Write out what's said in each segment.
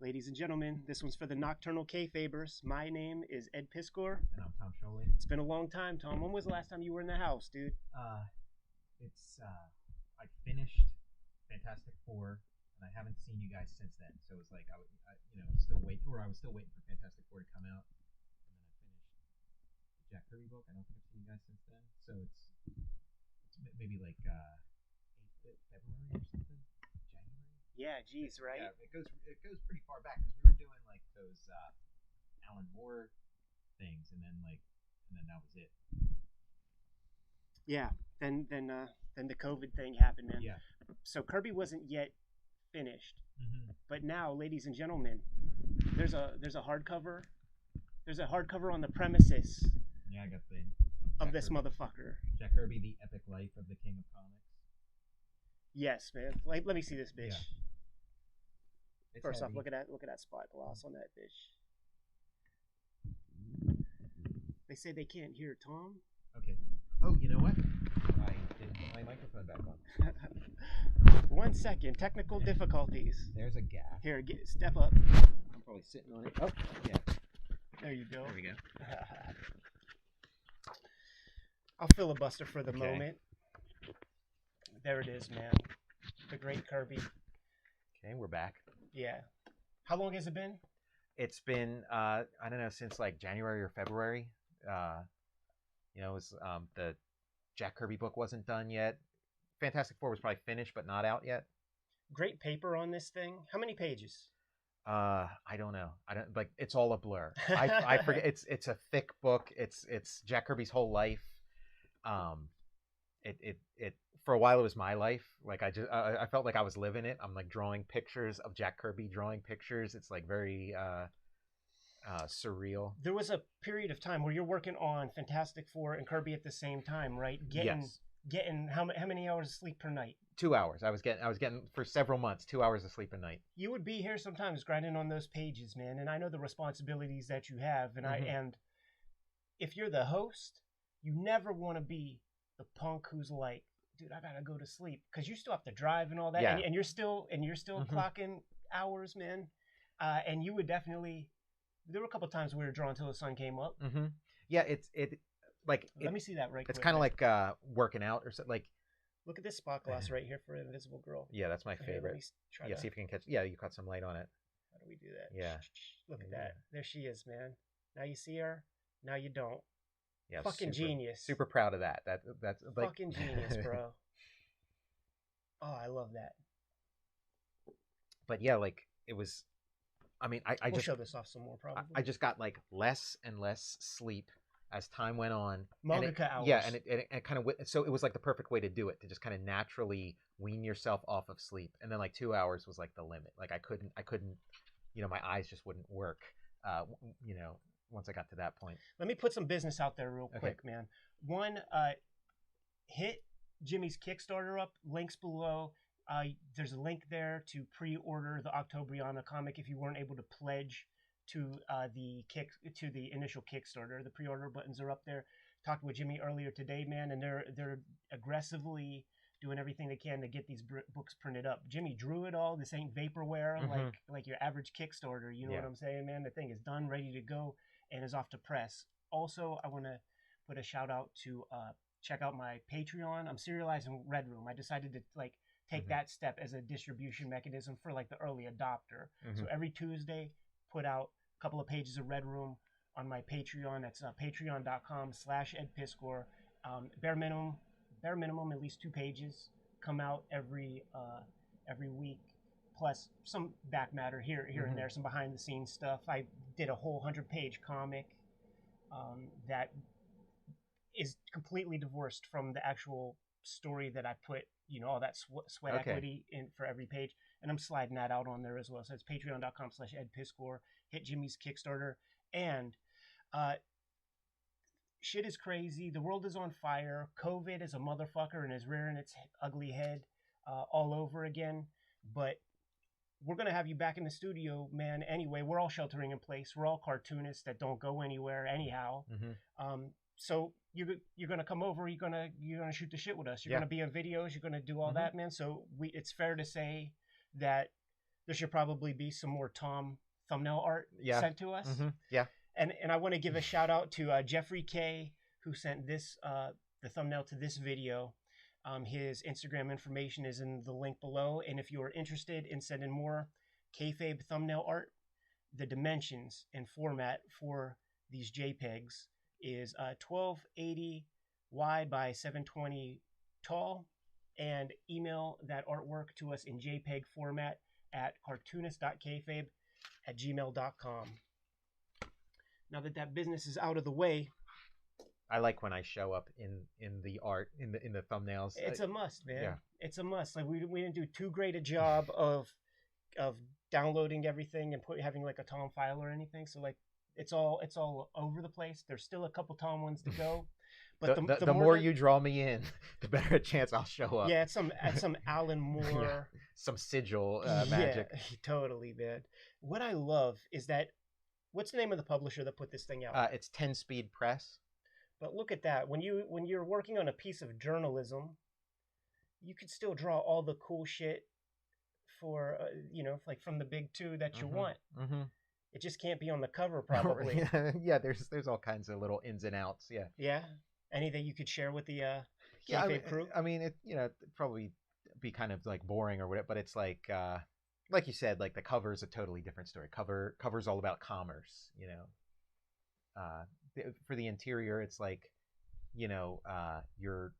Ladies and gentlemen, this one's for the Nocturnal Kayfabers. My name is Ed Piskor. And I'm Tom Sholey. It's been a long time, Tom. When was the last time you were in the house, dude? I finished Fantastic Four, and I haven't seen you guys since then. So it's like I was still waiting for Fantastic Four to come out, and then I finished the Jack Kirby book. I don't think I've seen you guys since then. So it's maybe like 8th February or something, January. Yeah, geez, right? Yeah, it goes pretty far back because we were doing like those Alan Moore things, and then that was it. Yeah. Then the COVID thing happened, man. Yeah. So Kirby wasn't yet finished, Mm-hmm. but now, ladies and gentlemen, there's a hardcover. There's a hardcover on the premises Yeah, I got the of Jack this Kirby. motherfucker. Jack Kirby, The Epic Life of the King of Comics. Yes, man. Like, let me see this bitch. Yeah. It's First heavy. off, look at that spot gloss on that bitch. They say they can't hear Tom. Okay. Oh, you know what? I didn't put my microphone back on. 1 second, technical difficulties. There's a gap. Here, step up. I'm probably sitting on it. Oh, yeah. There you go. There we go. I'll filibuster for the Okay. moment. There it is, man. The great Kirby. Okay, we're back. Yeah. How long has it been? It's been, I don't know, since like January or February. It was the Jack Kirby book wasn't done yet. Fantastic Four was probably finished, but not out yet. Great paper on this thing. How many pages? I don't know. I don't like. It's all a blur. I forget. It's a thick book. It's Jack Kirby's whole life. It for a while it was my life. Like I felt like I was living it. I'm like drawing pictures of Jack Kirby, drawing pictures. It's like very surreal. There was a period of time where you're working on Fantastic Four and Kirby at the same time, right? Yes. Getting how many hours of sleep per night? 2 hours. I was getting for several months 2 hours of sleep a night. You would be here sometimes grinding on those pages, man, and I know the responsibilities that you have, and and if you're the host, you never want to be the punk who's like, dude, I gotta go to sleep, because you still have to drive and all that, Yeah. and you're still clocking hours, man, and you would definitely. There were a couple of times we were drawn till the sun came up. Mm-hmm. Yeah, Let me see that right quick. It's kind of like working out or something. Like, look at this spot gloss right here for Invisible Girl. yeah, that's my Here, let favorite. me try Yeah, to- see if you can catch. Yeah, you caught some light on it. How do we do that? Yeah. Look at Yeah. that. There she is, man. Now you see her. Now you don't. Yeah, Fucking genius. Super proud of that. That's like Fucking genius, bro. Oh, I love that. But yeah, like it was. I mean, I We'll just show this off some more, probably. I just got like less and less sleep as time went on. Mangaka hours. Yeah, and it kind of so it was like the perfect way to do it, to just kind of naturally wean yourself off of sleep, and then like 2 hours was like the limit. Like I couldn't, my eyes just wouldn't work. Once I got to that point. Let me put some business out there real quick, man. One, hit Jimmy's Kickstarter up. Links below. There's a link there to pre-order the Octobriana comic if you weren't able to pledge to the initial Kickstarter. The pre-order buttons are up there. Talked with Jimmy earlier today, man, and they're aggressively doing everything they can to get these books printed up. Jimmy drew it all. This ain't vaporware like your average Kickstarter. You know what I'm saying, man? The thing is done, ready to go, and is off to press. Also, I want to put a shout out to check out my Patreon. I'm serializing Red Room. I decided to take that step as a distribution mechanism for like the early adopter. So every Tuesday, put out a couple of pages of Red Room on my Patreon. That's patreon.com/edpiskor. Bare minimum, at least 2 pages come out every week. Plus some back matter here and there, some behind the scenes stuff. I did a whole 100-page comic that is completely divorced from the actual story that I put, all that sweat equity in for every page, and I'm sliding that out on there as well. So it's patreon.com/edpiskor. Hit Jimmy's Kickstarter, and shit is crazy. The world is on fire. COVID is a motherfucker and is rearing its ugly head all over again. But we're gonna have you back in the studio, man. Anyway, we're all sheltering in place. We're all cartoonists that don't go anywhere anyhow. So you're gonna come over. You're gonna shoot the shit with us. You're gonna be in videos. You're gonna do all that, man. So it's fair to say that there should probably be some more Tom thumbnail art sent to us. Yeah. And I want to give a shout out to Jeffrey K, who sent this the thumbnail to this video. His Instagram information is in the link below. And if you are interested in sending more kayfabe thumbnail art, the dimensions and format for these JPEGs is 1280 wide by 720 tall. And email that artwork to us in JPEG format at Cartoonist.kayfabe@gmail.com. Now that business is out of the way, I like when I show up in the art in the thumbnails. It's a must, man. Yeah. It's a must. Like we didn't do too great a job of downloading everything and having like a Tom file or anything. So like it's all over the place. There's still a couple Tom ones to go. But the more you draw me in, the better a chance I'll show up. Yeah, it's some Alan Moore, some sigil magic. Yeah, totally, man. What I love is that. What's the name of the publisher that put this thing out? It's 10 Speed Press. But look at that. When you're working on a piece of journalism, you could still draw all the cool shit for like from the big two that you want. It just can't be on the cover, probably. Yeah, there's all kinds of little ins and outs. Yeah. Yeah. Anything you could share with the kayfabe crew? I mean, it'd probably be kind of like boring or whatever, but it's like you said, like the cover is a totally different story. Cover's all about commerce, for the interior, it's like, the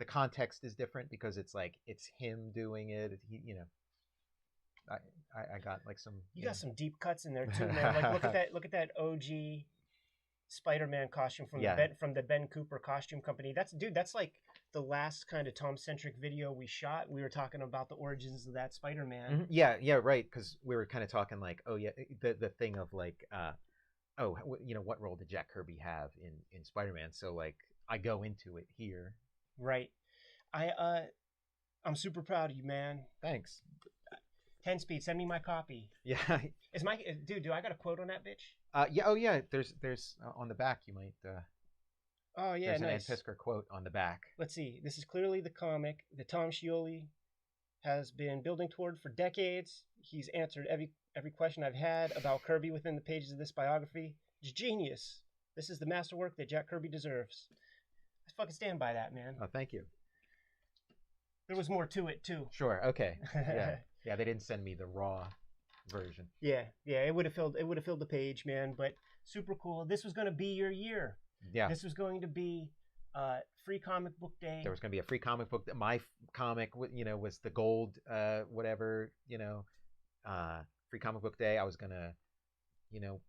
context is different because it's like it's him doing it. I got like some. You got some deep cuts in there too, man. Like look at that OG Spider-Man costume from the Ben Cooper costume company. That's like the last kind of Tom-centric video we shot. We were talking about the origins of that Spider-Man. Yeah, right. Because we were kind of talking like, oh yeah, the thing of like, what role did Jack Kirby have in Spider-Man? So like, I go into it here. Right. I'm super proud of you, man. Thanks. 10 Speed, send me my copy. Yeah. Do I got a quote on that bitch? Yeah. Oh yeah. There's on the back you might. Oh yeah, there's nice. an Ann Piskor quote on the back. Let's see. This is clearly the comic that Tom Scioli has been building toward for decades. He's answered every question I've had about Kirby within the pages of this biography. It's genius. This is the masterwork that Jack Kirby deserves. I fucking stand by that, man. Oh, thank you. There was more to it too. Sure. Okay. Yeah. They didn't send me the raw version. Yeah. It would have filled the page, man. But super cool. This was going to be your year. Yeah. This was going to be free comic book day. There was going to be a free comic book. My comic, was the gold, free comic book day. I was going to,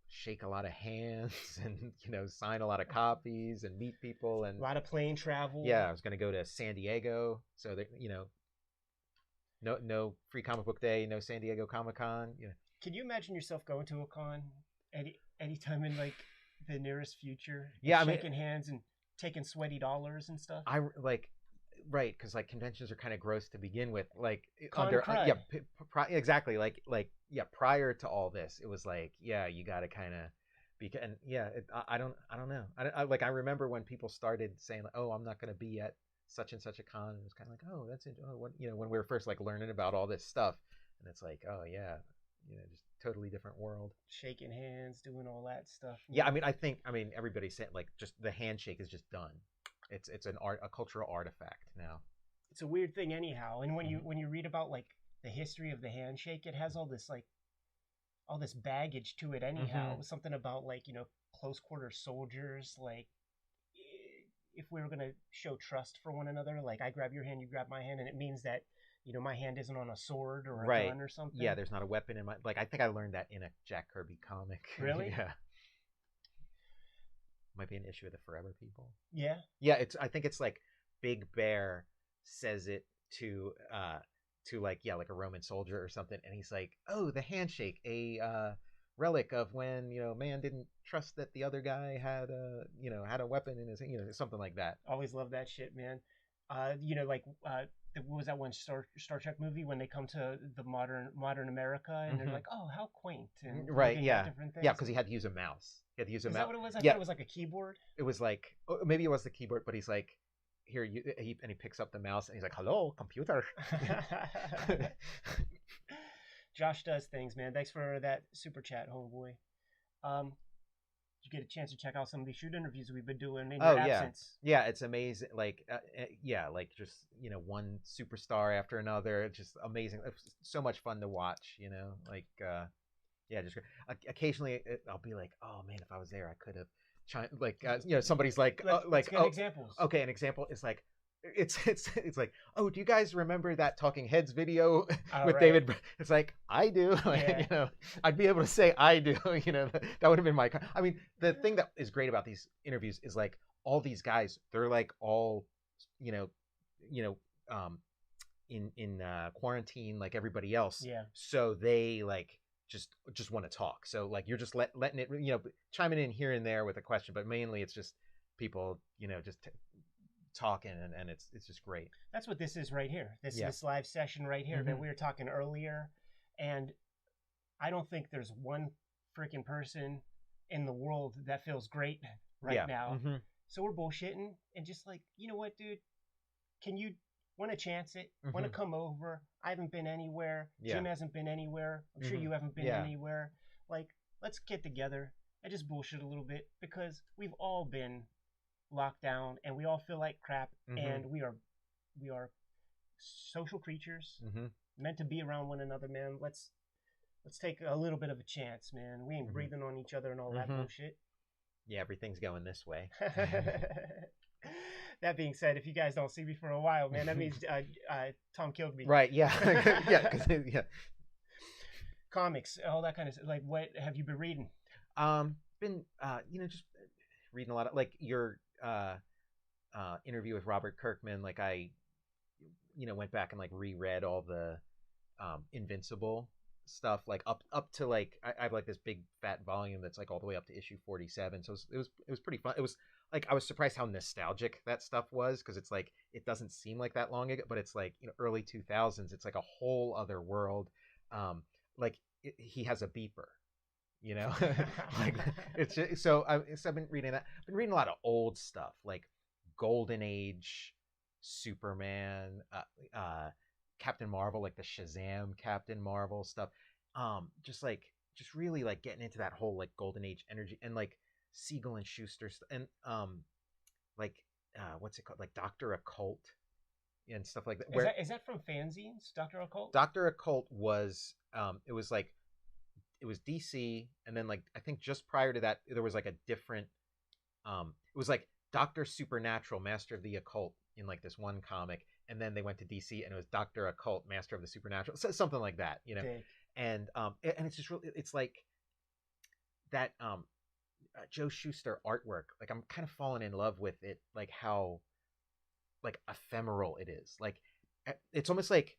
shake a lot of hands and, sign a lot of copies and meet people and a lot of plane travel. Yeah. I was going to go to San Diego. So that, no free comic book day, no San Diego Comic-Con. Can you imagine yourself going to a con anytime in like the nearest future? Yeah, shaking hands and taking sweaty dollars and stuff. Right, because like conventions are kind of gross to begin with. Like exactly. Prior to all this, it was like, yeah, you got to kind of be. And yeah, I don't know. I remember when people started saying, like, oh, I'm not going to be at such and such a con. It was kind of like, oh, that's it. Oh, what, when we were first like learning about all this stuff, and it's like, oh yeah, just totally different world. Shaking hands, doing all that stuff. Yeah, I think everybody's saying like just the handshake is just done. It's a cultural artifact now. It's a weird thing anyhow. And when you read about like the history of the handshake, it has all this baggage to it anyhow. Mm-hmm. Something about like, close quarter soldiers, like if we were going to show trust for one another, like I grab your hand, you grab my hand, and it means that my hand isn't on a sword or a gun or something. Yeah, there's not a weapon in my... Like, I think I learned that in a Jack Kirby comic. Really? Yeah. Might be an issue with the Forever People. Yeah? Yeah, I think it's like Big Bear says it to like a Roman soldier or something, and he's like, oh, the handshake, a relic of when, man didn't trust that the other guy had a weapon in his, something like that. Always love that shit, man. What was that one Star Trek movie when they come to the modern America and they're like, oh, how quaint. And right, yeah. Yeah, because he had to use a mouse. He had to use a mouse. Is that what it was? I thought it was like a keyboard. It was like, maybe it was the keyboard, but he's like, here, and he picks up the mouse and he's like, hello, computer. Josh does things, man. Thanks for that super chat, homeboy. Did you get a chance to check out some of these shoot interviews we've been doing in your absence? Yeah, it's amazing. Like, like just one superstar after another. It's just amazing. It's so much fun to watch. Like, yeah, just occasionally I'll be like, oh man, if I was there, I could have. Like, somebody's like, let's get examples. Okay, an example is like. It's like, oh, do you guys remember that Talking Heads video with right. David? It's like, I do. Yeah. I'd be able to say I do. That would have been my. I mean, the thing that is great about these interviews is like all these guys, they're like all, in quarantine like everybody else. Yeah. So they like just want to talk. So like you're just letting it, chiming in here and there with a question, but mainly it's just people, just. Talking and it's just great. That's what this is right here. This live session right here that we were talking earlier, and I don't think there's one freaking person in the world that feels great right now. So we're bullshitting and just like, you know what, dude? Can you want to chance it? Want to come over? I haven't been anywhere. Jim hasn't been anywhere. I'm sure you haven't been anywhere. Like, let's get together and just bullshit a little bit because we've all been locked down and we all feel like crap and we are social creatures meant to be around one another, man. Let's take a little bit of a chance, man. We ain't breathing on each other and all that bullshit. Yeah, everything's going this way. That being said, if you guys don't see me for a while, man, that means Tom killed me. Right, yeah. yeah. Comics, all that kind of stuff. Like, what have you been reading? Been just reading a lot of like your interview with Robert Kirkman. Like I went back and like reread all the Invincible stuff, like up to like I have like this big fat volume that's like all the way up to issue 47. So it was pretty fun. It was like I was surprised how nostalgic that stuff was because it's like it doesn't seem like that long ago, but it's like early 2000s. It's like a whole other world. Like he has a beeper. Like it's just, so I've been reading that. I've been reading a lot of old stuff like Golden Age, Superman, Captain Marvel, like the Shazam Captain Marvel stuff. Just really like getting into that whole like Golden Age energy and like Siegel and Schuster and like what's it called, like Dr. Occult and stuff like that. Is that from fanzines, Dr. Occult? Dr. Occult was it was DC, and then like I think just prior to that there was like a different it was like Dr. Supernatural, Master of the Occult in like this one comic, and then they went to DC and it was Dr. Occult, Master of the Supernatural, something like that, Okay. And it's just really, it's like that Joe Shuster artwork, like I'm kind of falling in love with it, like how like ephemeral it is. Like it's almost like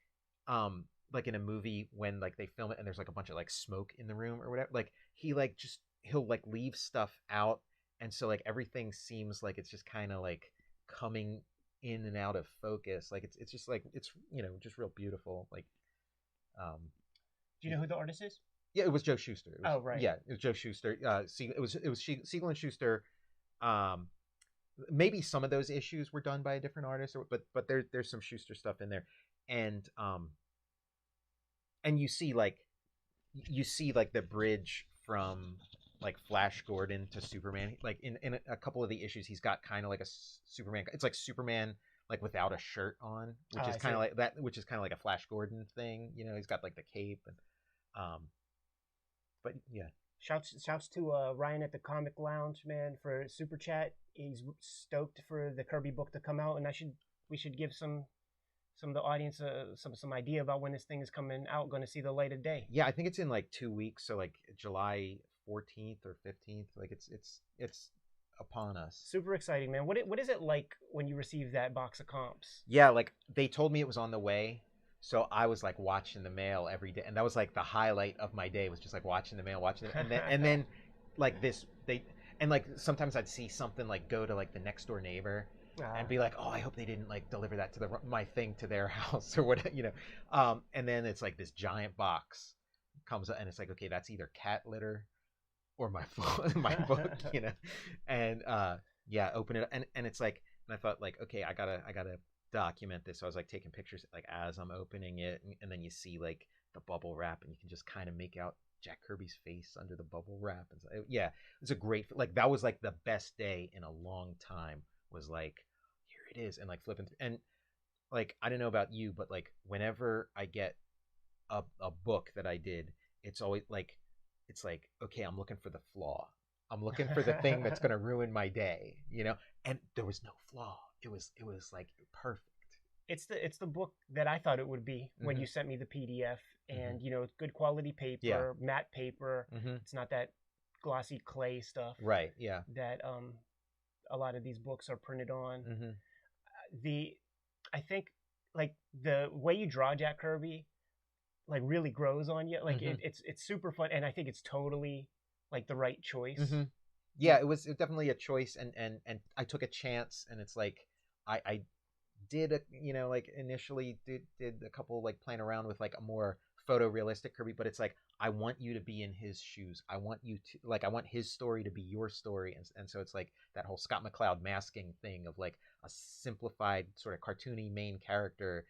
in a movie when like they film it and there's like a bunch of like smoke in the room or whatever, like he'll like leave stuff out, and so like everything seems like it's just kind of like coming in and out of focus. Like it's just like it's just real beautiful. Like do you know who the artist is? Yeah, it was Joe Shuster. Right. Yeah, it was Joe Shuster. It was Siegel and Schuster. Maybe some of those issues were done by a different artist, but there's some Schuster stuff in there, and you see like the bridge from like Flash Gordon to Superman. Like in a couple of the issues, he's got kind of like a Superman. It's like Superman like without a shirt on, which is kind of like that, which is kind of like a Flash Gordon thing. He's got like the cape and but yeah. Shouts to Ryan at the Comic Lounge, man, for super chat. He's stoked for the Kirby book to come out, and we should give some of the audience some idea about when this thing is coming out, going to see the light of day. Yeah, I think it's in like 2 weeks, so like July 14th or 15th. Like it's upon us. Super exciting, man. What is it like when you receive that box of comps? Yeah, like they told me it was on the way. So I was like watching the mail every day, and that was like the highlight of my day, was just like watching the mail, and then like like sometimes I'd see something like go to like the next door neighbor and be like, oh, I hope they didn't like deliver that to my thing to their house or whatever, and then it's like this giant box comes up, and it's like, okay, that's either cat litter or my book, and yeah, open it up, and it's like, and I thought like, okay, I gotta document this. So I was like taking pictures like as I'm opening it, and then you see like the bubble wrap, and you can just kind of make out Jack Kirby's face under the bubble wrap. And so, yeah, it's a great, like, that was like the best day in a long time, was like, here it is, and like flipping and like, I don't know about you, but like whenever I get a book that I did, it's always like, it's like, okay, I'm looking for the flaw. I'm looking for the thing that's going to ruin my day, you know? And there was no flaw. It was like perfect. It's the book that I thought it would be when you sent me the PDF, and you know, good quality paper, matte paper. It's not that glossy clay stuff. Right. Yeah. That a lot of these books are printed on. I think like the way you draw Jack Kirby, like, really grows on you. Like it's super fun, and I think it's totally like the right choice. Yeah, it was definitely a choice, and I took a chance, and it's like I did a, you know, like initially did a couple, like, playing around with like a more photorealistic Kirby, but it's like, I want you to be in his shoes. I want you to, like, I want his story to be your story, and so it's like that whole Scott McCloud masking thing of like a simplified sort of cartoony main character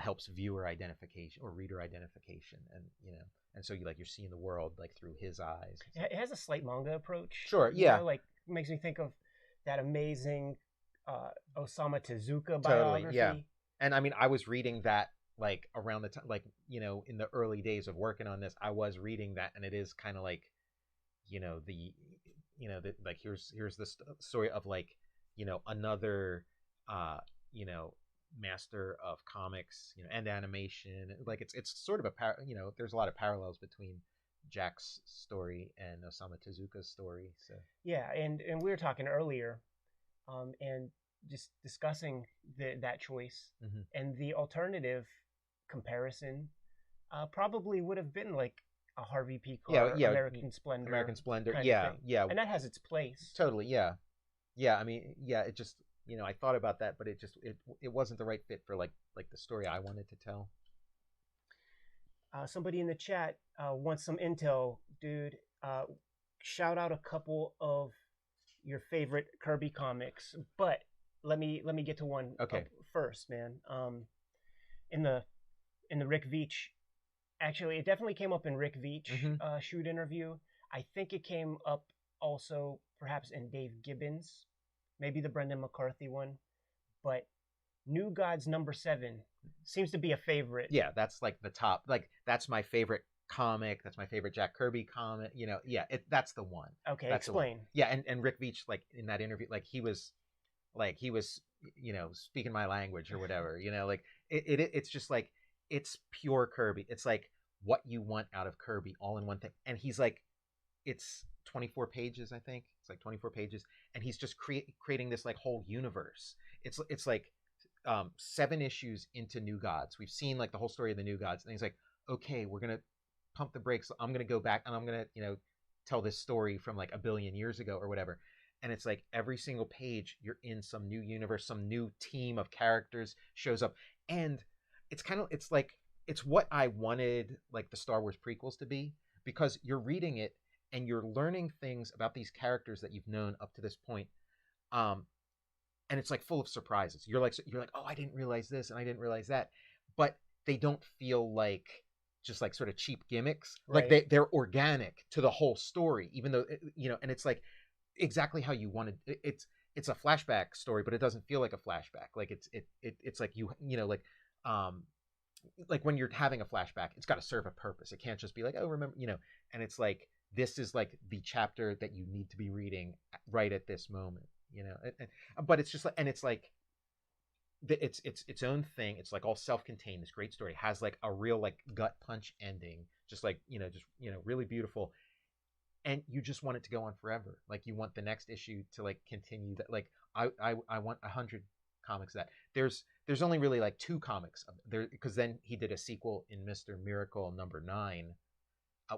helps viewer identification or reader identification, and you know, and so you're seeing the world like through his eyes. It has a slight manga approach. Sure, yeah. You know, like, makes me think of that amazing Osamu Tezuka biography. Totally, yeah. And I mean, I was reading that like around the time, like, you know, in the early days of working on this, I was reading that, and it is kind of like, you know, like, here's the story of, like, you know, another you know, master of comics, you know, and animation. Like, it's sort of you know, there's a lot of parallels between Jack's story and Osamu Tezuka's story. So yeah, and we were talking earlier, and just discussing that choice, and the alternative comparison probably would have been like a Harvey P. Carr, American Splendor, yeah, and that has its place. Totally, yeah. I mean, yeah, it just, you know, I thought about that, but it just it wasn't the right fit for like the story I wanted to tell. Somebody in the chat wants some intel, dude. Shout out a couple of your favorite Kirby comics, but let me get to one first, man. In the Rick Veitch, actually, it definitely came up in Rick Veitch shoot interview. I think it came up also perhaps in Dave Gibbons, maybe the Brendan McCarthy one, but New Gods #7 seems to be a favorite. Yeah, that's like the top. Like, that's my favorite comic. That's my favorite Jack Kirby comic. You know, yeah, that's the one. Okay, that's explain. Yeah, and Rick Veitch, like, in that interview, like he was, you know, speaking my language or whatever. You know, like it's just like, it's pure Kirby. It's like what you want out of Kirby, all in one thing. And he's like, it's 24 pages, I think. It's like 24 pages, and he's just creating this like whole universe. It's like 7 issues into New Gods. We've seen like the whole story of the New Gods, and he's like, okay, we're gonna pump the brakes. I'm gonna go back, and I'm gonna, you know, tell this story from like a billion years ago or whatever. And it's like every single page, you're in some new universe, some new team of characters shows up, and it's like, it's what I wanted like the Star Wars prequels to be, because you're reading it and you're learning things about these characters that you've known up to this point. And it's like full of surprises. You're like, oh, I didn't realize this and I didn't realize that, but they don't feel like just like sort of cheap gimmicks. Right. Like they're organic to the whole story, even though, you know, and it's like exactly how you wanted. It's a flashback story, but it doesn't feel like a flashback. Like it's like you know, like when you're having a flashback, it's got to serve a purpose. It can't just be like, oh, remember, you know. And it's like, this is like the chapter that you need to be reading right at this moment, you know. But it's just like, and it's like, it's its own thing. It's like all self-contained. This great story has like a real like gut punch ending, just like, you know, really beautiful. And you just want it to go on forever. Like, you want the next issue to like continue that. Like, I want 100 comics that there's only really like 2 comics there, because then he did a sequel in Mr. Miracle #9,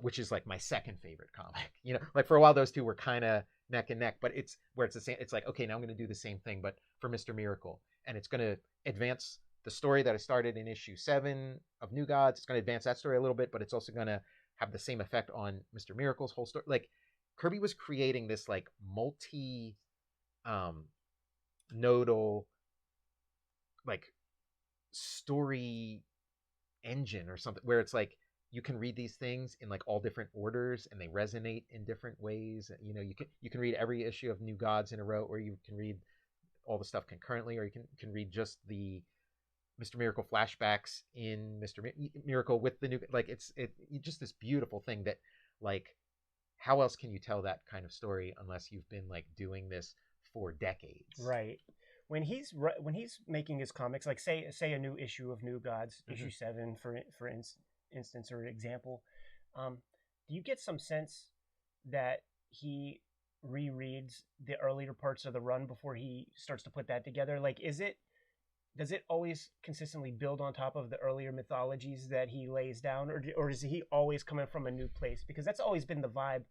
which is like my second favorite comic. You know, like for a while those two were kind of neck and neck, but it's where it's the same. It's like, okay, now I'm going to do the same thing, but for Mr. Miracle, and it's going to advance the story that I started in issue 7 of New Gods. It's going to advance that story a little bit, but it's also going to have the same effect on Mr. Miracle's whole story. Like, Kirby was creating this like multi nodal like story engine or something, where it's like you can read these things in like all different orders, and they resonate in different ways. You know, you can read every issue of New Gods in a row, or you can read all the stuff concurrently, or you can read just the Mr. Miracle flashbacks in Mr. Miracle with the new, like it's just this beautiful thing that, like, how else can you tell that kind of story unless you've been like doing this for decades? Right. When he's making his comics, like say a new issue of New Gods, issue 7 for instance or example, do you get some sense that he rereads the earlier parts of the run before he starts to put that together? Like, does it always consistently build on top of the earlier mythologies that he lays down, or is he always coming from a new place? Because that's always been the vibe,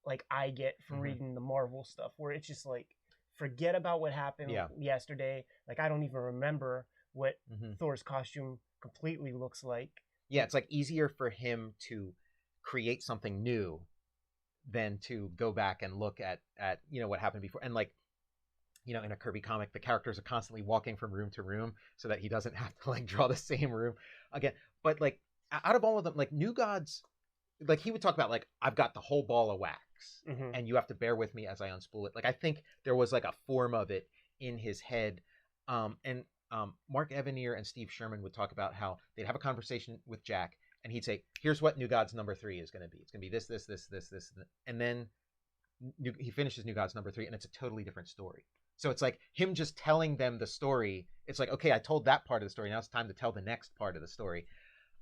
like, I get from reading the Marvel stuff, where it's just like, forget about what happened yesterday. Like, I don't even remember what Thor's costume completely looks like. Yeah, it's like easier for him to create something new than to go back and look at you know what happened before. And like, you know, in a Kirby comic, the characters are constantly walking from room to room so that he doesn't have to like draw the same room again. But like, out of all of them, like New Gods, like he would talk about like, I've got the whole ball of wax and you have to bear with me as I unspool it. Like, I think there was like a form of it in his head. And Mark Evanier and Steve Sherman would talk about how they'd have a conversation with Jack and he'd say, here's what New Gods number 3 is going to be. It's going to be this, this, this, this, this. And then he finishes New Gods number 3 and it's a totally different story. So it's like him just telling them the story. It's like, okay, I told that part of the story. Now it's time to tell the next part of the story.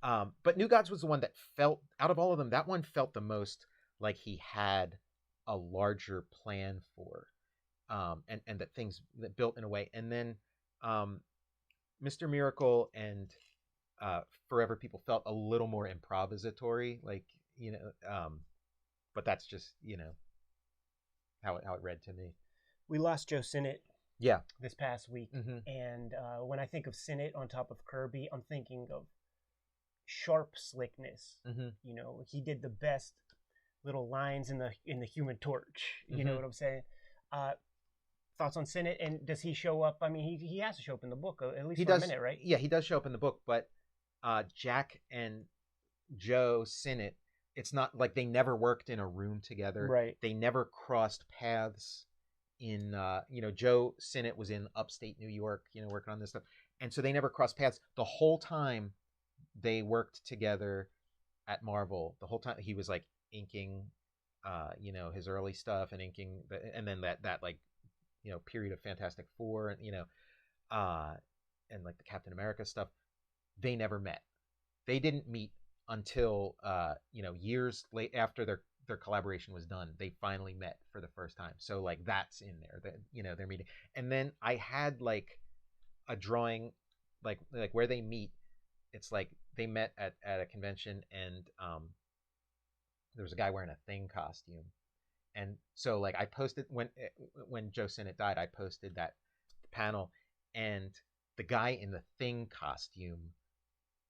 But New Gods was the one that felt, out of all of them, that one felt the most like he had a larger plan for, and that things that built in a way. And then Mr. Miracle and Forever People felt a little more improvisatory, like, you know, but that's just, you know, how it read to me. We lost Joe Sinnott this past week. And when I think of Sinnott on top of Kirby, I'm thinking of sharp slickness. You know, he did the best little lines in the Human Torch. You know what I'm saying? Thoughts on Sinnott, and does he show up? I mean, he has to show up in the book, at least for a minute, right? Yeah, he does show up in the book, but Jack and Joe Sinnott, it's not like they never worked in a room together. Right. They never crossed paths in, you know, Joe Sinnott was in upstate New York, you know, working on this stuff. And so they never crossed paths. The whole time they worked together at Marvel, the whole time he was like inking, you know, his early stuff and inking, and then that like, you know, period of Fantastic Four, and, you know, and like the Captain America stuff, they never met. They didn't meet until, you know, years late after their collaboration was done. They finally met for the first time. So like that's in there, that, you know, they're meeting. And then I had like a drawing, like where they meet. It's like they met at a convention, and there was a guy wearing a Thing costume. And so like I posted when Joe Sinnott died, I posted that panel, and the guy in the Thing costume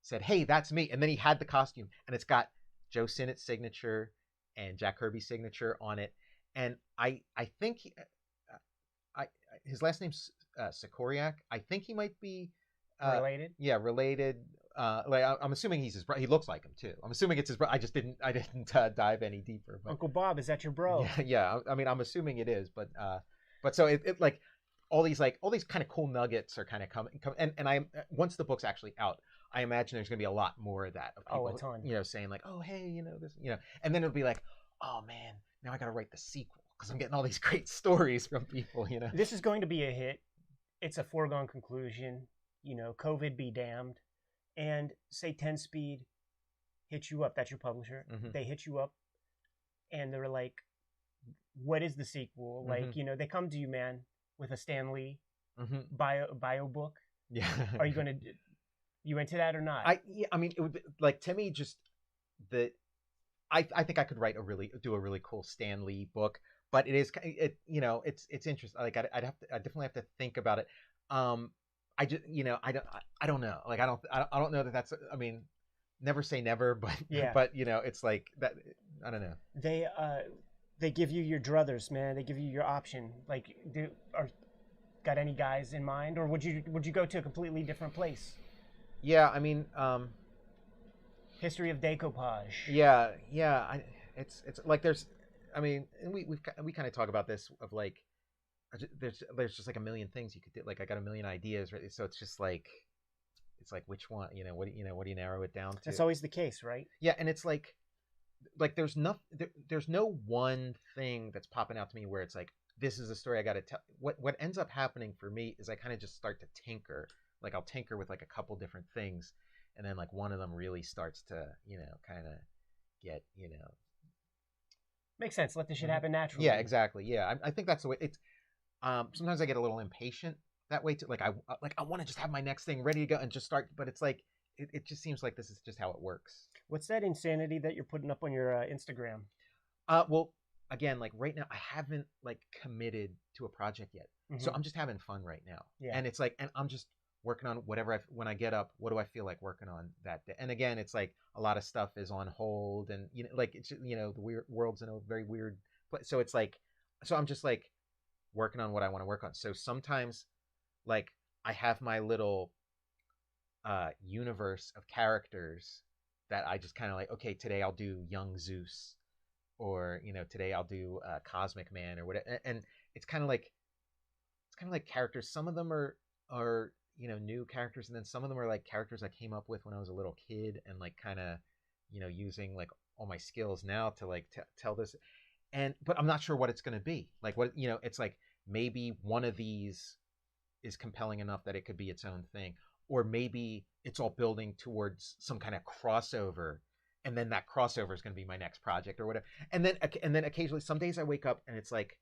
said, "Hey, that's me." And then he had the costume, and it's got Joe Sinnott's signature and Jack Kirby's signature on it. And I think his last name's Sikoriak. I think he might be related. Yeah, related. Like I'm assuming he's his brother. He looks like him too. I'm assuming it's his brother. I didn't dive any deeper. But, Uncle Bob, is that your bro? Yeah. I mean, I'm assuming it is, but so it like all these kind of cool nuggets are kind of coming. And I, once the book's actually out, I imagine there's gonna be a lot more of that. Of people, a ton. You know, saying like, oh hey, you know this, you know, and then it'll be like, oh man, now I gotta write the sequel because I'm getting all these great stories from people. You know, this is going to be a hit. It's a foregone conclusion. You know, COVID be damned. And say 10 Speed hits you up, that's your publisher. They hit you up and they're like, what is the sequel? Like, you know, they come to you, man, with a Stan Lee bio book. Yeah. Are you going to, you into that or not? I mean, it would be, like, to me, just I think I could do a really cool Stan Lee book, but you know, it's interesting. Like, I definitely have to think about it. I just, you know, I don't know. Like, I don't know that that's, I mean, never say never, but yeah. But you know, it's like that. I don't know. They give you your druthers, man. They give you your option. Like, got any guys in mind, or would you go to a completely different place? Yeah, I mean, History of decoupage. Yeah, yeah. It's like there's, I mean, and we kind of talk about this of like, there's just like a million things you could do. Like I got a million ideas, right? So it's just like, it's like which one, what do you narrow it down to? That's always the case, right? Yeah, and it's like there's no one thing that's popping out to me where it's like, this is a story I got to tell. What ends up happening for me is I kind of just start to tinker. Like I'll tinker with like a couple different things, and then like one of them really starts to kind of get Makes sense. Let the shit happen naturally. Yeah, exactly. Yeah, I think that's the way it's. Sometimes I get a little impatient that way too. Like I want to just have my next thing ready to go and just start, but it's like it just seems like this is just how it works. What's that insanity that you're putting up on your Instagram? Well, again, like right now, I haven't like committed to a project yet, so I'm just having fun right now. Yeah. And it's like, and I'm just working on whatever. When I get up, what do I feel like working on that day? And again, it's like a lot of stuff is on hold, and like it's the weird world's in a very weird place. So it's like, so I'm just like working on what I want to work on. So sometimes, like I have my little universe of characters that I just kind of like, okay, today I'll do young Zeus, or today I'll do Cosmic Man or whatever. And it's kind of like characters. Some of them are new characters, and then some of them are like characters I came up with when I was a little kid, and like kind of using like all my skills now to like tell this. But I'm not sure what it's going to be. Like what it's like, maybe one of these is compelling enough that it could be its own thing, or maybe it's all building towards some kind of crossover, and then that crossover is going to be my next project or whatever. And then occasionally, some days I wake up and it's like,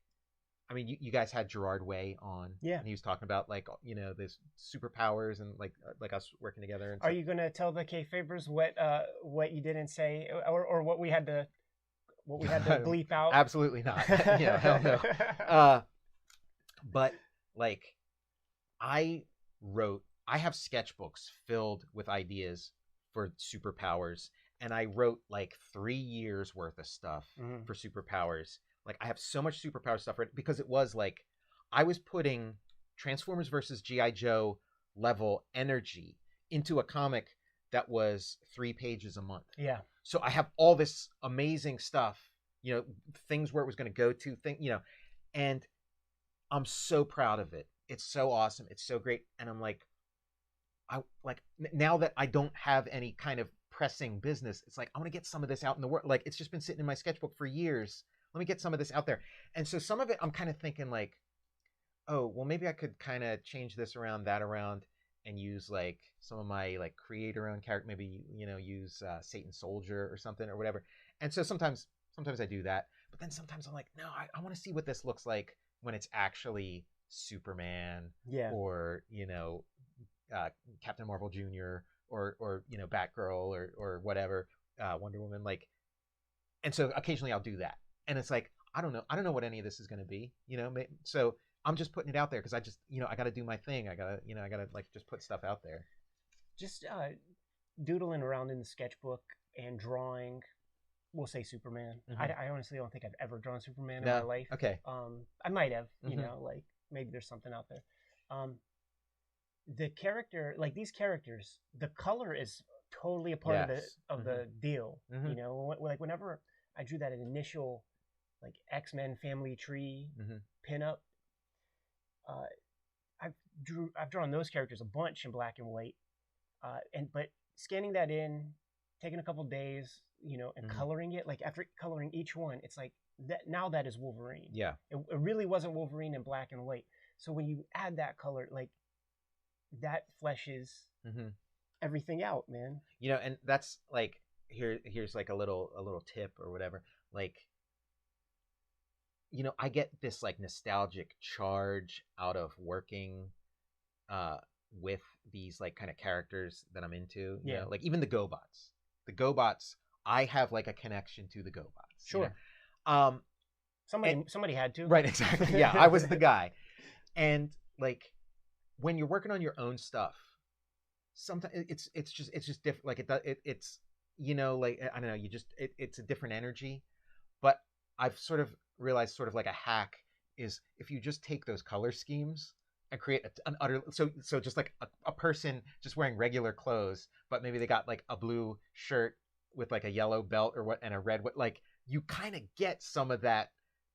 I mean, you guys had Gerard Way on, yeah, and he was talking about like this superpowers and like us working together. And are you gonna tell the Kayfabers what you didn't say, or what we had to bleep out? Absolutely not. Hell no. But like, I have sketchbooks filled with ideas for superpowers, and I wrote like 3 years worth of stuff for superpowers. Like I have so much superpower stuff right, because it was like I was putting Transformers versus G.I. Joe level energy into a comic that was 3 pages a month. Yeah. So I have all this amazing stuff, things where it was going to go to, and I'm so proud of it. It's so awesome. It's so great. And I'm like, now that I don't have any kind of pressing business, it's like, I want to get some of this out in the world. Like, it's just been sitting in my sketchbook for years. Let me get some of this out there. And so some of it, I'm kind of thinking like, oh, well, maybe I could kind of change this around, that around, and use like some of my like creator-owned character, maybe, use Satan Soldier or something or whatever. And so sometimes I do that. But then sometimes I'm like, no, I want to see what this looks like when it's actually Superman, or Captain Marvel Jr. or Batgirl or whatever, Wonder Woman, like. And so occasionally I'll do that, and it's like, I don't know what any of this is going to be, so I'm just putting it out there because I just I got to do my thing. I gotta like just put stuff out there. Just doodling around in the sketchbook and drawing. We'll say Superman. I honestly don't think I've ever drawn Superman in my life. Okay. I might have, like maybe there's something out there. The character, like these characters, the color is totally a part of the deal. Like whenever I drew that initial like X-Men family tree pinup, I've drawn those characters a bunch in black and white, but scanning that in, taking a couple days, and coloring it, like after coloring each one, it's like that now that is Wolverine. Yeah. It really wasn't Wolverine in black and white. So when you add that color, like that fleshes everything out, man. And that's like, here's like a little tip or whatever. Like, I get this like nostalgic charge out of working with these like kind of characters that I'm into. Like even the GoBots. The GoBots, I have like a connection to the GoBots. Sure. Somebody had to. Right, exactly. Yeah, I was the guy. And like when you're working on your own stuff, sometimes it's just different. Like it's like I don't know, it's a different energy. But I've sort of realized sort of like a hack is if you just take those color schemes and create an utter so just like a person just wearing regular clothes, but maybe they got like a blue shirt with like a yellow belt or what and a red what, like you kind of get some of that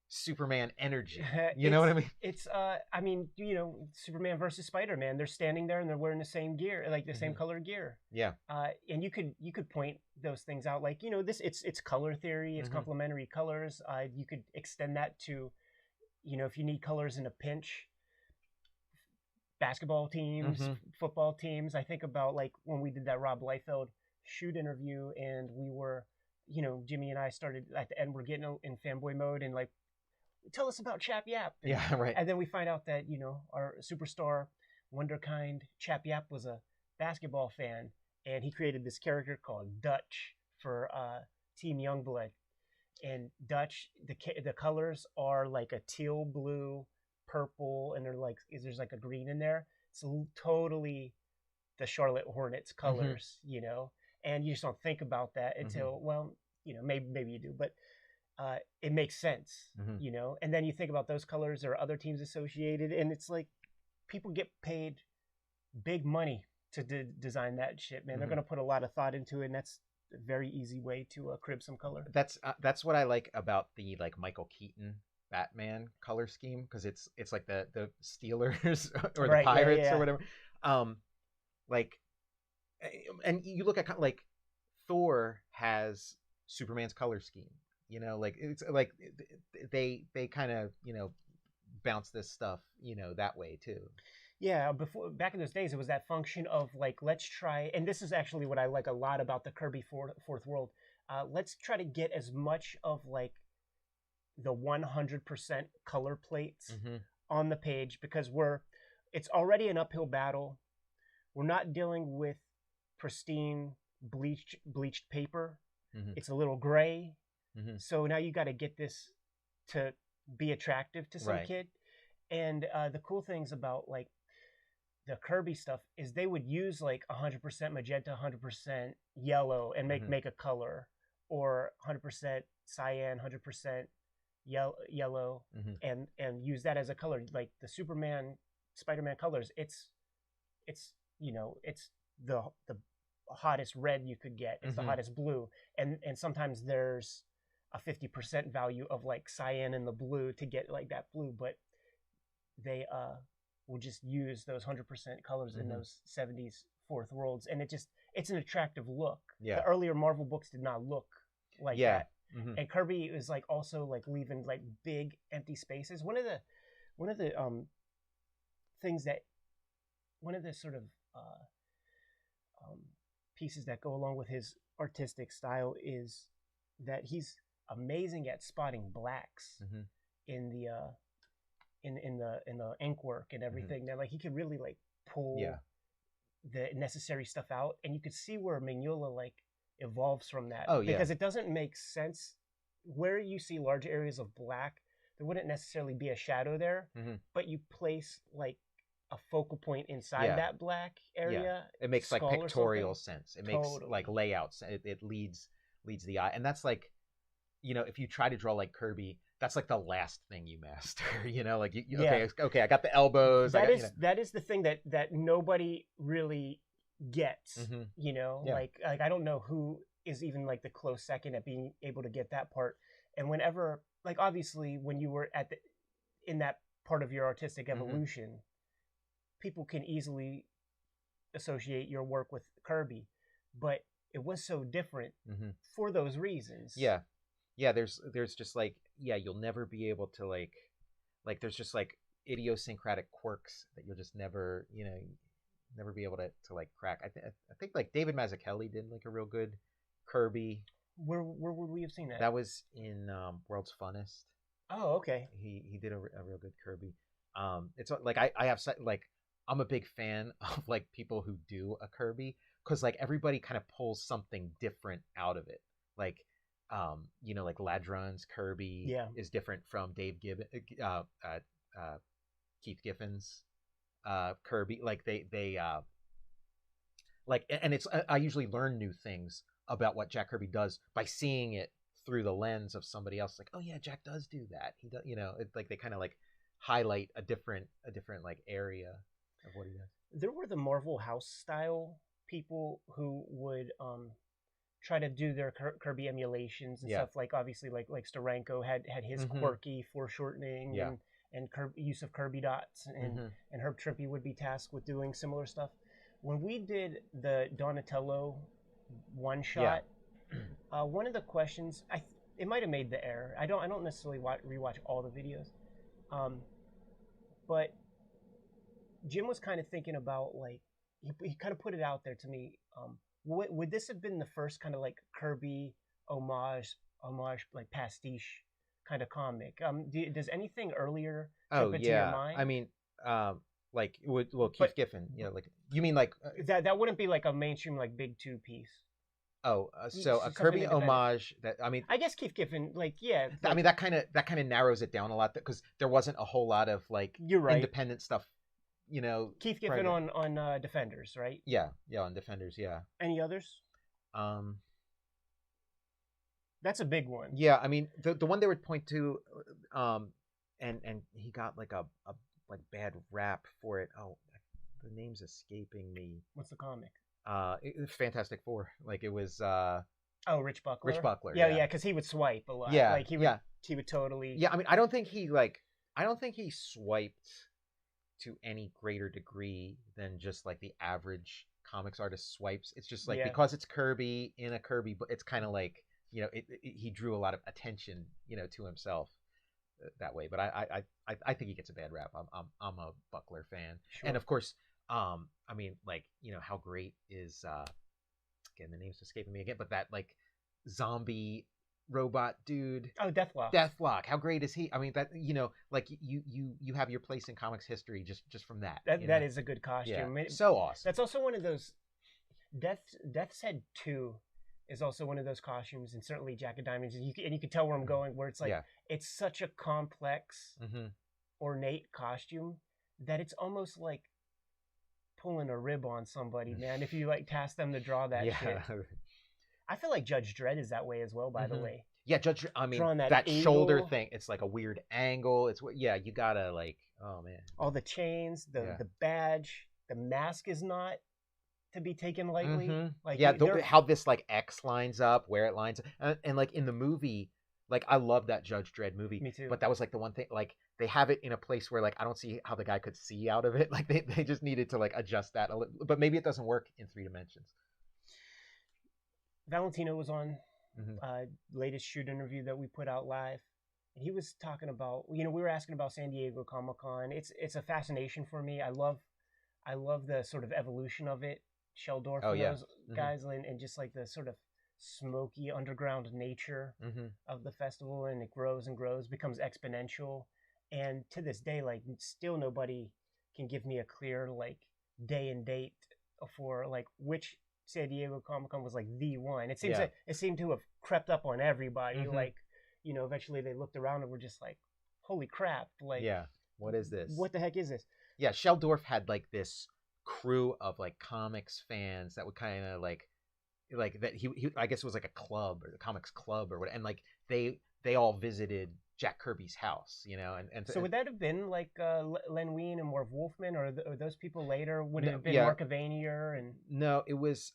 Superman energy. You know what I mean? It's I mean, Superman versus Spider-Man. They're standing there and they're wearing the same gear, like the same color gear. Yeah. And you could point those things out, like this. It's color theory. It's complementary colors. You could extend that to, if you need colors in a pinch. Basketball teams, football teams. I think about like when we did that Rob Liefeld shoot interview, and we were, Jimmy and I started at the end. We're getting in fanboy mode and like, tell us about Chap Yap. And, yeah, right. And then we find out that our superstar wonderkind Chap Yap was a basketball fan, and he created this character called Dutch for Team Youngblood. And Dutch, the colors are like a teal blue, purple, and there's like a green in there. It's totally the Charlotte Hornets colors, and you just don't think about that until maybe you do, but it makes sense, and then you think about those colors or other teams associated, and it's like people get paid big money to design that shit, man. They're going to put a lot of thought into it, and that's a very easy way to crib some color. That's what I like about the like Michael Keaton Batman color scheme, because it's like the Steelers or the Pirates or whatever. Like, and you look at like Thor has Superman's color scheme. Like it's like they kind of bounce this stuff that way too. Yeah, back in those days, it was that function of like, let's try, and this is actually what I like a lot about the Kirby Fourth World. Let's try to get as much of like the 100% color plates on the page, because it's already an uphill battle. We're not dealing with pristine bleached paper. It's a little gray. So now you got to get this to be attractive to some kid. And the cool things about like the Kirby stuff is they would use like 100% magenta, 100% yellow, and make a color, or 100% cyan, 100% yellow, and use that as a color. Like the Superman, Spider-Man colors, it's the hottest red you could get. It's the hottest blue, and sometimes there's a 50% value of like cyan in the blue to get like that blue, but they will just use those 100% colors in those 70s Fourth Worlds, and it's an attractive look. The earlier Marvel books did not look like that. And Kirby is like also like leaving like big empty spaces. One of the things that one of the sort of pieces that go along with his artistic style is that he's amazing at spotting blacks in the in the ink work and everything. That like he could really like pull the necessary stuff out, and you could see where Mignola like evolves from that. Because it doesn't make sense where you see large areas of black. There wouldn't necessarily be a shadow there, but you place like a focal point inside that black area. It makes like pictorial sense. It makes like layouts. It leads the eye, and that's like, if you try to draw like Kirby, that's like the last thing you master. Like okay, I got the elbows. That is the thing that nobody really gets. Like I don't know who is even like the close second at being able to get that part. And whenever, like, obviously when you were in that part of your artistic evolution, people can easily associate your work with Kirby, but it was so different for those reasons. There's just like, you'll never be able to like there's just like idiosyncratic quirks that you'll just never never be able to like crack. I think like David Mazzucchelli did like a real good Kirby. Where would we have seen that? That was in World's Funnest. Oh, okay. He did a real good Kirby. It's like I have like, I'm a big fan of like people who do a Kirby, because like everybody kind of pulls something different out of it. Like like Ladron's Kirby is different from Keith Giffen's Kirby. Like they like, and it's I usually learn new things about what Jack Kirby does by seeing it through the lens of somebody else. Like, oh yeah, Jack does do that. He does, it's like they kind of like highlight a different like area of what he does. There were the Marvel House style people who would try to do their Kirby emulations and stuff. Like obviously, like Steranko had his quirky foreshortening and use of Kirby dots, and Herb Trimpe would be tasked with doing similar stuff. When we did the Donatello one shot, one of the questions it might have made the error. I don't necessarily rewatch all the videos, but Jim was kind of thinking about like he kind of put it out there to me. Would this have been the first kind of like Kirby homage like pastiche kind of comic? Does anything earlier jump into your mind? I mean, like Keith Giffen, like you mean like that wouldn't be like a mainstream like big two piece. Oh, so a Kirby homage that I guess Keith Giffen, like I mean that kind of narrows it down a lot because there wasn't a whole lot of like independent stuff. Keith Giffen on Defenders, right? Yeah, on Defenders, yeah. Any others? That's a big one. Yeah, I mean the one they would point to, and he got like a like bad rap for it. Oh, the name's escaping me. What's the comic? It was Fantastic Four. Like it was. Rich Buckler. Rich Buckler. Yeah, because he would swipe a lot. Yeah, like he would totally. Yeah, I mean, I don't think he swiped to any greater degree than just like the average comics artist swipes. It's just like because it's Kirby in a Kirby, but it's kind of like he drew a lot of attention to himself that way. But I think he gets a bad rap. I'm a Buckler fan, and of course, I mean, like how great is again the name's escaping me again, but that like zombie robot dude. Oh, Deathlock. Deathlock. How great is he? I mean, that like you have your place in comics history just from that. That is a good costume. Yeah. So awesome. That's also one of those. Death's Head 2 is also one of those costumes, and certainly Jack of Diamonds. And you can tell where I'm going. Where it's like it's such a complex, ornate costume that it's almost like pulling a rib on somebody, man. If you like task them to draw that shit. I feel like Judge Dredd is that way as well, by the way. Yeah, Judge. I mean, that shoulder thing. It's like a weird angle. It's you gotta like. Oh man. All the chains, the badge, the mask is not to be taken lightly. Like how this like X lines up, where it lines up, and like in the movie, like I love that Judge Dredd movie. Me too. But that was like the one thing, like they have it in a place where like I don't see how the guy could see out of it. Like they just needed to like adjust that a little, but maybe it doesn't work in 3 dimensions. Valentino was on latest shoot interview that we put out live, and he was talking about we were asking about San Diego Comic-Con. It's a fascination for me. I love the sort of evolution of it. Sheldorf and those guys, and just like the sort of smoky underground nature of the festival, and it grows and grows, becomes exponential, and to this day, like still nobody can give me a clear like day and date for like which San Diego Comic-Con was like the one. It seems like it seemed to have crept up on everybody. Like, eventually they looked around and were just like, holy crap. Like, what is this? What the heck is this? Yeah, Sheldorf had like this crew of like comics fans that would kind of like that he I guess it was like a club or a comics club or what, and like they all visited Jack Kirby's house, and so would that have been like Len Wein and Marv Wolfman, or those people later? Would it have been Mark Avanier and? No, it was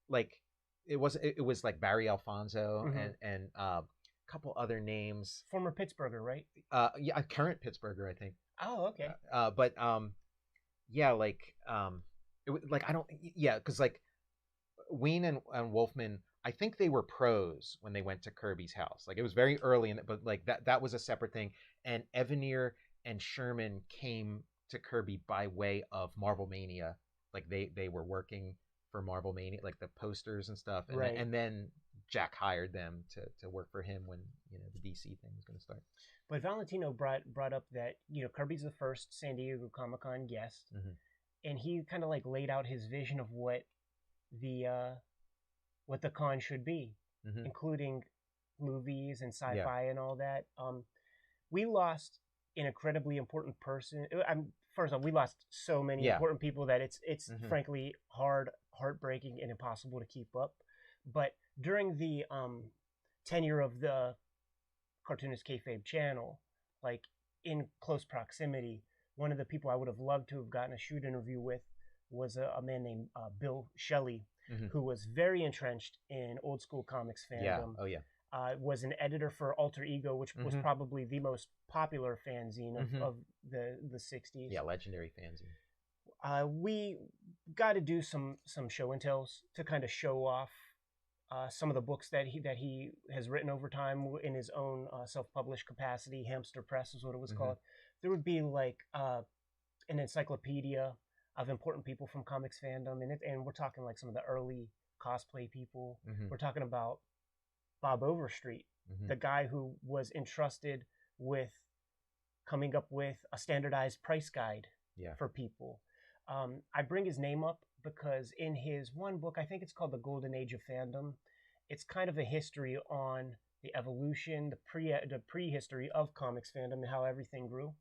like it was like Barry Alfonso and a couple other names. Former Pittsburgher, right? Current Pittsburgher, I think. Oh, okay. But it was like I don't because like Wein and Wolfman, I think they were pros when they went to Kirby's house. Like it was very early but like that was a separate thing. And Evanier and Sherman came to Kirby by way of Marvel Mania. Like they were working for Marvel Mania, like the posters and stuff. And, and then Jack hired them to work for him when the DC thing was going to start. But Valentino brought up that Kirby's the first San Diego Comic-Con guest, and he kind of like laid out his vision of what the con should be, including movies and sci-fi and all that. We lost an incredibly important person. First off, we lost so many important people that it's frankly heartbreaking and impossible to keep up. But during the tenure of the Cartoonist.kayfabe channel, like in close proximity, one of the people I would have loved to have gotten a shoot interview with was a man named Bill Shelley. who was very entrenched in old school comics fandom. Yeah. Oh yeah. Was an editor for Alter Ego, which was probably the most popular fanzine of the 60s. Yeah, legendary fanzine. We got to do some show and tells to kind of show off some of the books that he has written over time in his own self-published capacity. Hamster Press is what it was called. There would be like an encyclopedia of important people from comics fandom, and we're talking like some of the early cosplay people. We're talking about Bob Overstreet, the guy who was entrusted with coming up with a standardized price guide for people. I bring his name up because in his one book, I think it's called The Golden Age of Fandom, it's kind of a history on the evolution, the prehistory of comics fandom and how everything grew.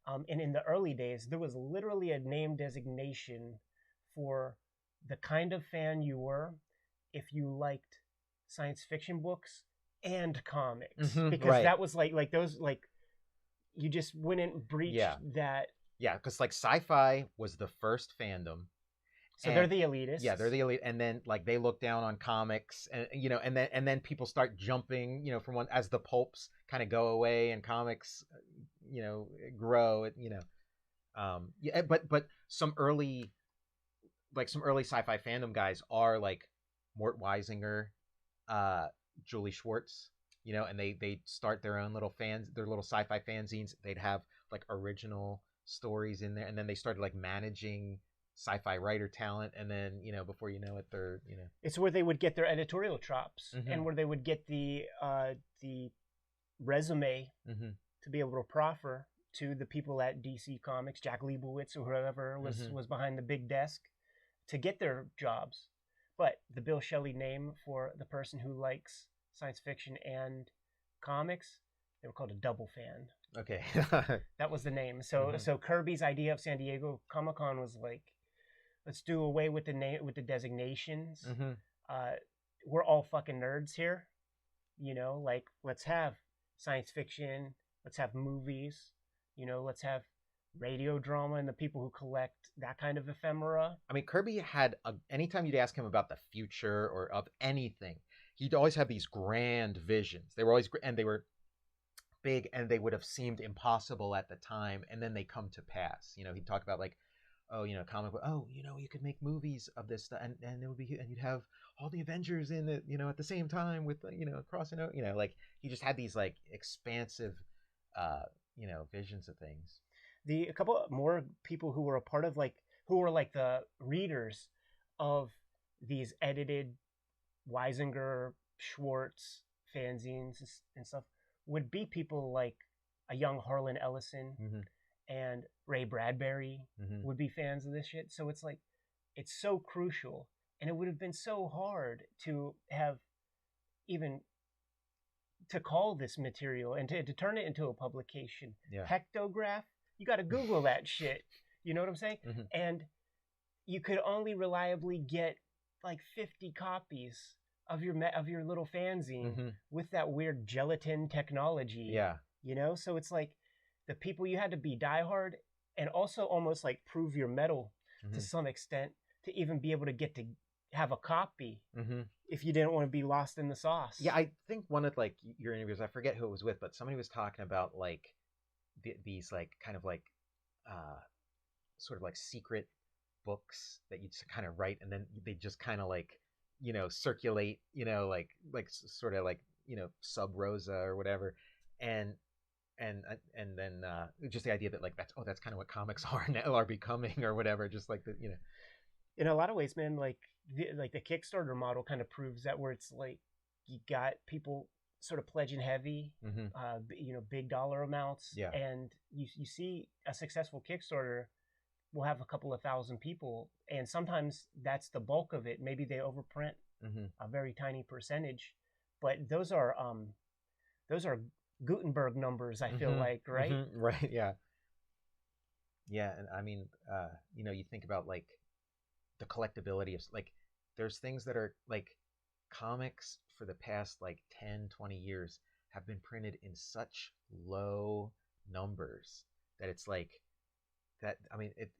And in the early days, there was literally a name designation for the kind of fan you were if you liked science fiction books and comics, because that was like those, like, you just wouldn't breach that. Yeah, because like sci-fi was the first fandom. So they're the elitists. Yeah, they're the elite, and then like they look down on comics, and and then people start jumping, from one as the pulps kind of go away and comics, grow. But some early sci-fi fandom guys are like Mort Weisinger, Julie Schwartz, and they start their own little their little sci-fi fanzines. They'd have like original stories in there, and then they started like managing sci-fi writer talent, and then before you know it, they're it's where they would get their editorial chops, and where they would get the resume to be able to proffer to the people at DC Comics, Jack Leibowitz or whoever was behind the big desk, to get their jobs. But the Bill Shelley name for the person who likes science fiction and comics, they were called a double fan. Okay. That was the name. So so Kirby's idea of San Diego Comic-Con was like, let's do away with the name, with the designations. We're all fucking nerds here. Like, let's have science fiction, let's have movies, let's have radio drama and the people who collect that kind of ephemera. I mean, Kirby had anytime you'd ask him about the future or of anything, he'd always have these grand visions. They were always, and they were big, and they would have seemed impossible at the time, and then they come to pass. He'd talk about like, comic book, you could make movies of this stuff, and it would be, and you'd have all the Avengers in it, at the same time with, crossing out, like he just had these like expansive, visions of things. A couple more people who were a part of who were like the readers of these edited Weisinger, Schwartz fanzines and stuff would be people like a young Harlan Ellison and Ray Bradbury would be fans of this shit. So it's like, it's so crucial, and it would have been so hard to have even to call this material and to turn it into a publication. Hectograph, you got to Google that shit. You know what I'm saying? And you could only reliably get like 50 copies of your little fanzine with that weird gelatin technology. Yeah. So it's like the people, you had to be diehard and also almost like prove your mettle to some extent to even be able to get to have a copy if you didn't want to be lost in the sauce. Yeah, I think one of like your interviews, I forget who it was with, but somebody was talking about like these like kind of like sort of like secret books that you just kind of write, and then they just kind of like circulate, like sort of like sub rosa or whatever, and then just the idea that like that's kind of what comics are becoming or whatever, just like the in a lot of ways, man, like the Kickstarter model kind of proves that, where it's like you got people sort of pledging heavy, big dollar amounts, and you see a successful Kickstarter will have a couple of thousand people, and sometimes that's the bulk of it. Maybe they overprint a very tiny percentage, but those are Gutenberg numbers, I feel like, right? Right, yeah. And I mean, you think about like the collectability of like, there's things that are like comics for the past like 10, 20 years have been printed in such low numbers that it's like that, I mean, it,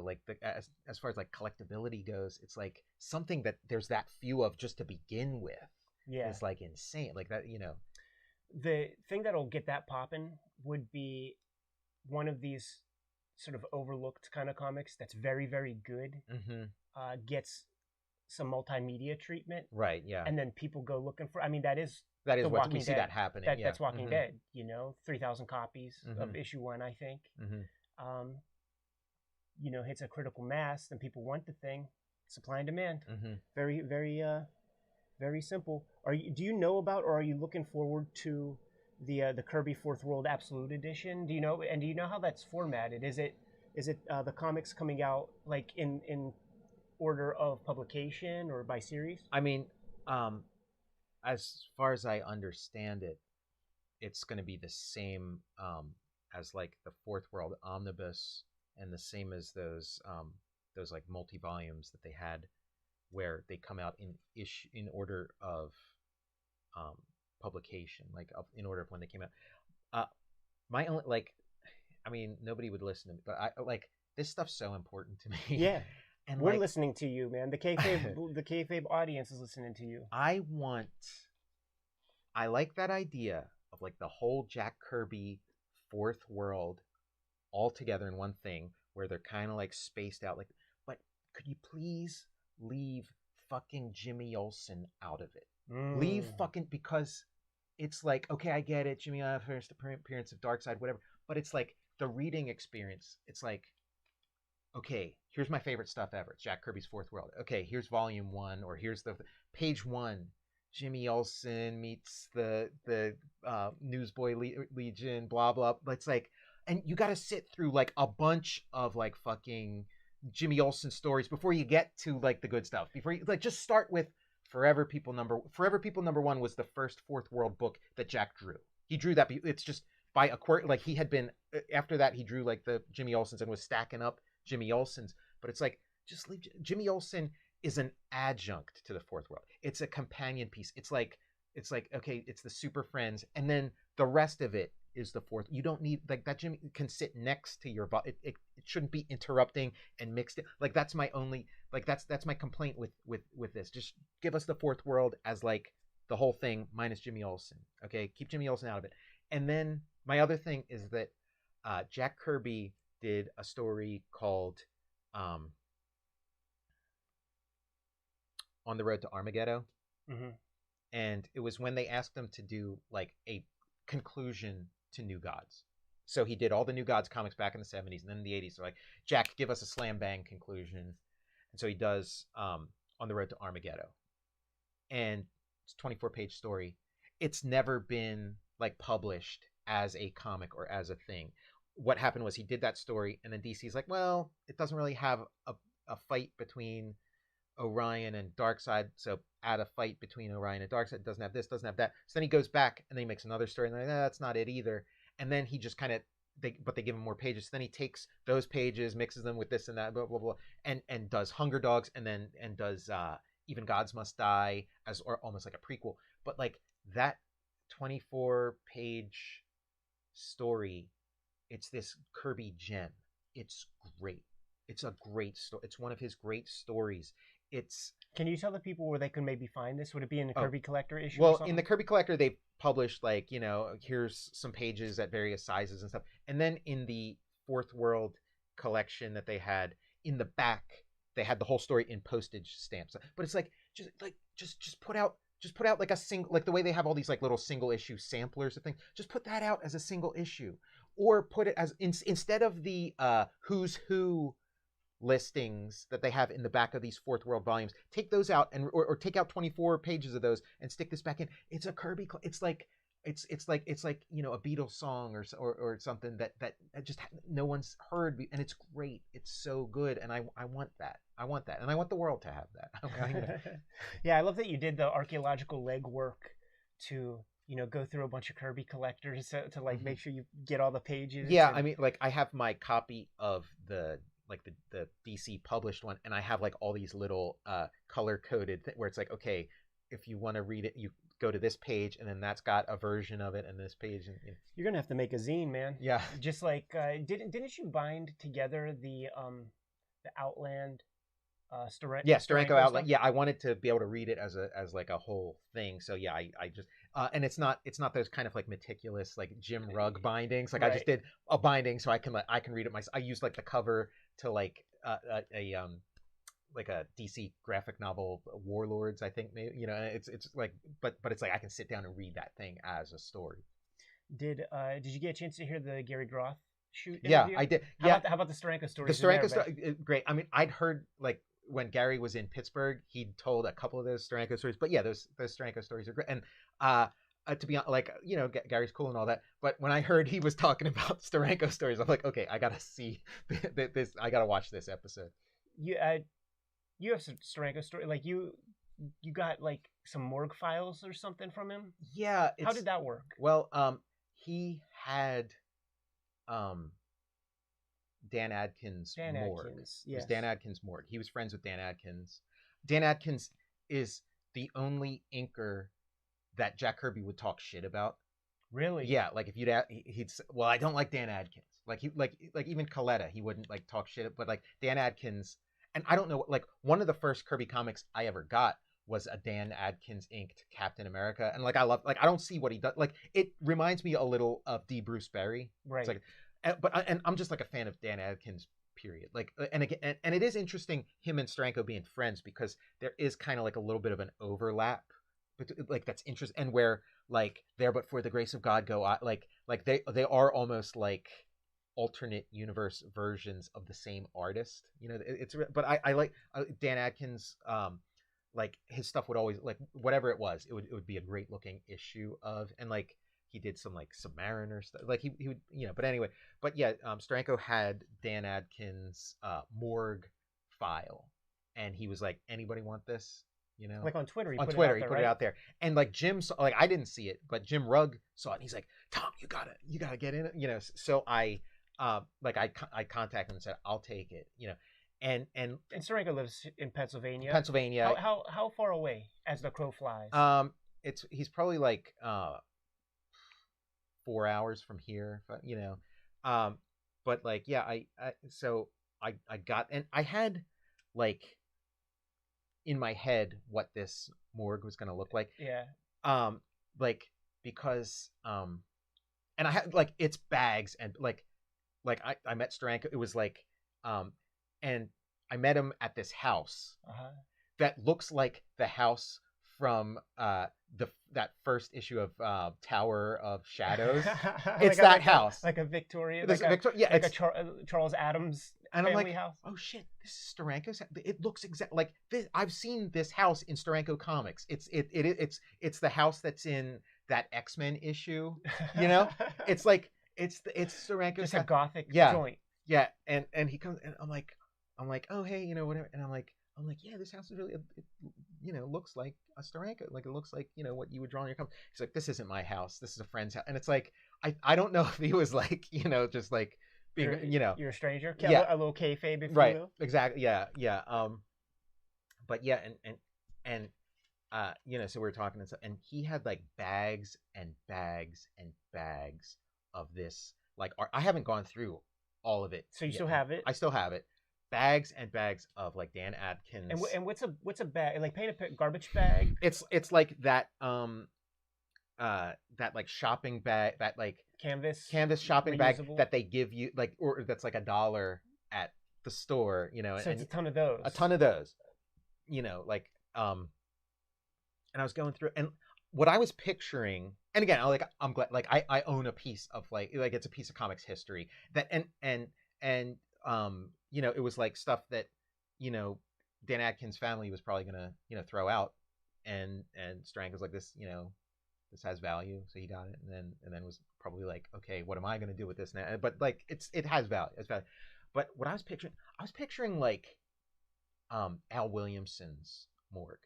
like as far as like collectability goes, it's like something that there's that few of just to begin with. Yeah. Is like insane, like that. The thing that'll get that popping would be one of these sort of overlooked kind of comics that's very, very good, gets some multimedia treatment, right? Yeah, and then people go looking for. I mean, that is what Walking we see Dead. that happening. That's Walking Dead. 3,000 copies of issue 1, I think. Hits a critical mass, then people want the thing. Supply and demand. Very, very, very simple. Do you know about, or are you looking forward to the Kirby Fourth World Absolute Edition? Do you know how that's formatted? Is it the comics coming out like in order of publication or by series? I mean, as far as I understand it, it's going to be the same as like the Fourth World Omnibus, and the same as those like multi-volumes that they had, where they come out in order of publication, like in order of when they came out. My only, like, I mean, nobody would listen to me, but I like this stuff's so important to me. Yeah, and we're listening to you, man. The kayfabe audience is listening to you. I like that idea of like the whole Jack Kirby Fourth World all together in one thing, where they're kind of like spaced out. Like, but could you please leave fucking Jimmy Olsen out of it? Leave fucking, because it's like, okay, I get it, Jimmy first appearance of Darkseid, whatever, but it's like the reading experience. It's like, okay, here's my favorite stuff ever. It's Jack Kirby's Fourth World. Okay, here's volume 1, or here's the page 1. Jimmy Olsen meets the Newsboy Legion, blah blah. But it's like, and you got to sit through like a bunch of like fucking Jimmy Olsen stories before you get to like the good stuff. Before you like, just start with Forever People number 1 was the first Fourth World book that Jack drew. He drew that. It's just by a quirk. Like, he had been, after that he drew like the Jimmy Olsens and was stacking up Jimmy Olsens. But it's like, just leave. Jimmy Olsen is an adjunct to the Fourth World. It's a companion piece. It's like, okay, it's the Super Friends, and then the rest of it is the Fourth. You don't need, like, that Jimmy can sit next to your it shouldn't be interrupting and mixed in. Like, that's my only, like, that's my complaint with this. Just give us the Fourth World as like the whole thing minus Jimmy Olsen. Okay, keep Jimmy Olsen out of it. And then my other thing is that Jack Kirby did a story called On the Road to Armageddon. And it was when they asked him to do like a conclusion to New Gods. So he did all the New Gods comics back in the 70s, and then in the 80s they're like, Jack, give us a slam bang conclusion. And so he does On the Road to Armageddon. And it's a 24-page story. It's never been like published as a comic or as a thing. What happened was he did that story, and then DC's like, well, it doesn't really have a fight between Orion and Darkseid, so add a fight between Orion and Darkseid. It doesn't have this, doesn't have that. So then he goes back and then he makes another story, and they're like, that's not it either. And then he just kind of, but they give him more pages. So then he takes those pages, mixes them with this and that, blah blah blah, and does Hunger Dogs, and does Even Gods Must Die as, or almost like a prequel. But like that 24-page story, it's this Kirby gem. It's great. It's a great story. It's one of his great stories. Can you tell the people where they can maybe find this? Would it be in the Kirby Collector issue? Well, in the Kirby Collector, they've published like, here's some pages at various sizes and stuff. And then in the Fourth World collection that they had, in the back, they had the whole story in postage stamps. But it's like, just put out like a single, like the way they have all these like little single issue samplers of things. Just put that out as a single issue, or put it as instead of the who's who listings that they have in the back of these Fourth World volumes. Take those out, and or take out 24 pages of those and stick this back in. It's a Kirby. It's like a Beatles song or something that just no one's heard, and it's great. It's so good, and I want that. I want that, and I want the world to have that. Yeah, I love that you did the archaeological legwork to go through a bunch of Kirby collectors to like make sure you get all the pages. Yeah, I mean, like, I have my copy of the DC published one, and I have like all these little color coded where it's like, okay, if you want to read it, you go to this page, and then that's got a version of it, and this page. And, You're gonna have to make a zine, man. yeah. Just like didn't you bind together the Outland Steranko Outlet. stuff? Yeah, I wanted to be able to read it as like a whole thing. So yeah, I just and it's not those kind of like meticulous like Jim Rugg bindings. Like I just did a binding so I can read it myself. I used like the cover to like a DC graphic novel, Warlords, I think, maybe, it's like but it's like I can sit down and read that thing as a story. Did you get a chance to hear the Gary Groth shoot interview? Yeah, I did. How about the Steranko story? The Steranko story, great. I mean, I'd heard like when Gary was in Pittsburgh, he told a couple of those Steranko stories. But yeah, those Steranko stories are great. And to be honest, like, Gary's cool and all that. But when I heard he was talking about Steranko stories, I'm like, okay, I gotta see this. I gotta watch this episode. You have some Steranko story, like you got like some morgue files or something from him. Yeah. How did that work? Well, he had Dan Adkins' morgue. Yes. It was Dan Adkins' morgue. He was friends with Dan Adkins. Dan Adkins is the only inker that Jack Kirby would talk shit about. Really? Yeah, like if he'd well, I don't like Dan Adkins. Like even Coletta, he wouldn't like talk shit, but like Dan Adkins, and I don't know, like one of the first Kirby comics I ever got was a Dan Adkins inked Captain America, and like I don't see what he does. Like it reminds me a little of D. Bruce Berry. Right. It's like, and I'm just like a fan of Dan Adkins. Period. Like, and again, and it is interesting him and Steranko being friends because there is kind of like a little bit of an overlap, but like that's interesting, and where like there, but for the grace of God go, like they are almost like alternate universe versions of the same artist. It's but I like Dan Adkins. Like his stuff would always, like whatever it was, it would be a great looking issue of, and like he did some like Submariner stuff, like he would, but anyway, but yeah, Steranko had Dan Adkins' morgue file, and he was like, anybody want this? Like on Twitter, he put it out there, and like Jim saw, like I didn't see it, but Jim Rugg saw it, and he's like, Tom, you gotta get in it, so I contacted him and said, I'll take it, and Steranko lives in Pennsylvania. How far away as the crow flies? He's probably like 4 hours from here, but like, yeah, I got, and I had like in my head what this morgue was going to look like. Yeah. Like, because and I had like its bags, and like I met Steranko, it was like and I met him at this house that looks like the house from that first issue of Tower of Shadows. It's that house, like a Victorian, yeah, like a Charles Adams and family I'm like, house. Oh shit, this is Steranko's. It looks exact like this. I've seen this house in Steranko comics. It's the house that's in that X-Men issue. It's like it's Steranko's. Just a gothic joint. Yeah, and he comes, and I'm like, oh hey, whatever, and I'm like, yeah, this house is really, looks like a Steranko, like it looks like, what you would draw in your comic. He's like, this isn't my house, this is a friend's house, and it's like, I don't know if he was like, just like being, you're a stranger, yeah, a little kayfabe, if right, you will. exactly, yeah, but yeah, and so we were talking and stuff, and he had like bags and bags and bags of this like art. I haven't gone through all of it. So you still have it? I still have it. Bags and bags of like Dan Adkins. And what's a bag? Like paint a garbage bag? It's like that that like shopping bag, that like canvas shopping reusable bag that they give you, like, or that's like $1 at the store, So it's a ton of those. Like and I was going through, and what I was picturing, and again, I'm glad, like I own a piece of like it's a piece of comics history that, and it was like stuff that Dan Adkins' family was probably gonna throw out, and Steranko was like, this this has value, so he got it, and then was probably like, okay, what am I gonna do with this now? But like it has value, But what I was picturing like Al Williamson's morgue,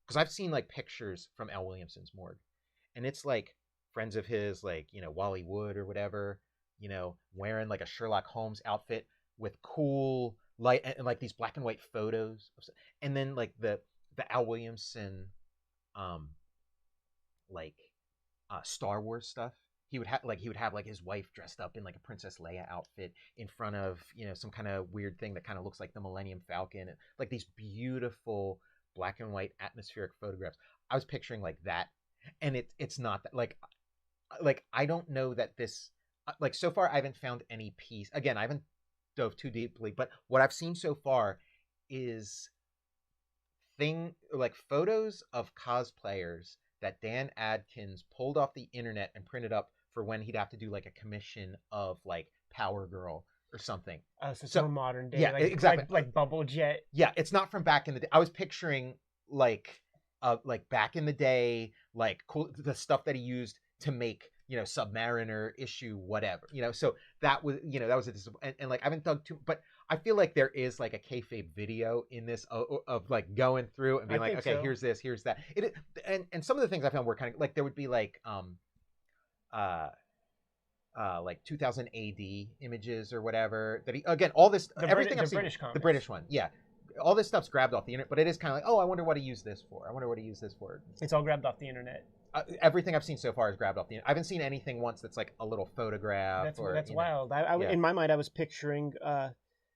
because I've seen like pictures from Al Williamson's morgue, and it's like friends of his, like Wally Wood or whatever, wearing like a Sherlock Holmes outfit with cool light, and like these black and white photos, and then like the Al Williamson like Star Wars stuff. He would have like his wife dressed up in like a Princess Leia outfit in front of, you know, some kind of weird thing that kind of looks like the Millennium Falcon, and like these beautiful black and white atmospheric photographs. I was picturing like that, and it's not that, like I don't know that this, like, so far I haven't found any piece. Again, I haven't dove too deeply, but what I've seen so far is photos of cosplayers that Dan Adkins pulled off the internet and printed up for when he'd have to do like a commission of like Power Girl or something. So it's more modern day. Yeah, like, exactly. Like Bubble Jet. Yeah, it's not from back in the day. I was picturing like back in the day, like cool, the stuff that he used to make, you know, Submariner issue whatever, you know. So that was, you know, that was and like I haven't dug too, but I feel like there is like a kayfabe video in this of like going through and being like, okay, so. Here's this, here's that. And some of the things I found were kind of like, there would be like 2000 AD images or whatever that he, again, all this, everything I've seen, British comics. The British one, yeah. All this stuff's grabbed off the internet, but it is kind of like, oh, I wonder what he used this for. It's all grabbed off the internet. Everything I've seen so far is grabbed off the internet. I haven't seen anything once that's like a little photograph. That's wild. In my mind, I was picturing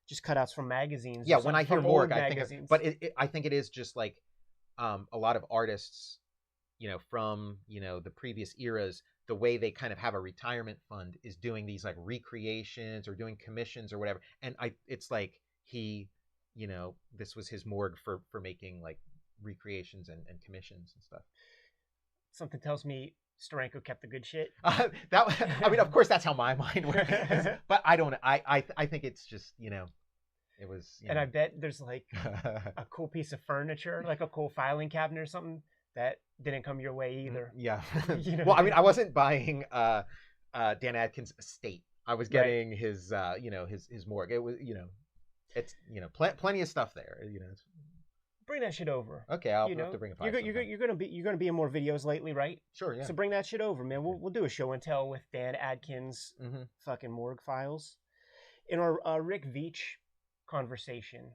just cutouts from magazines. Yeah, when I hear Morgue, I think, I think it is just like a lot of artists, you know, from, you know, the previous eras. The way they kind of have a retirement fund is doing these like recreations or doing commissions or whatever. And it's like he, you know, this was his morgue for making like recreations and commissions and stuff. Something tells me Steranko kept the good shit. I mean, of course, that's how my mind works. But I don't. I think it's just, you know, it was. And I bet there's like a cool piece of furniture, like a cool filing cabinet or something that didn't come your way either. Yeah. You know? Well, I mean, I wasn't buying Dan Adkins' estate. I was getting his, you know, his morgue. It was, you know, it's, you know, plenty of stuff there. You know. Bring that shit over. Okay, I'll have to bring it by. You're gonna be in more videos lately, right? Sure, yeah. So bring that shit over, man. We'll do a show and tell with Dan Adkins' fucking morgue files. In our Rick Veitch conversation,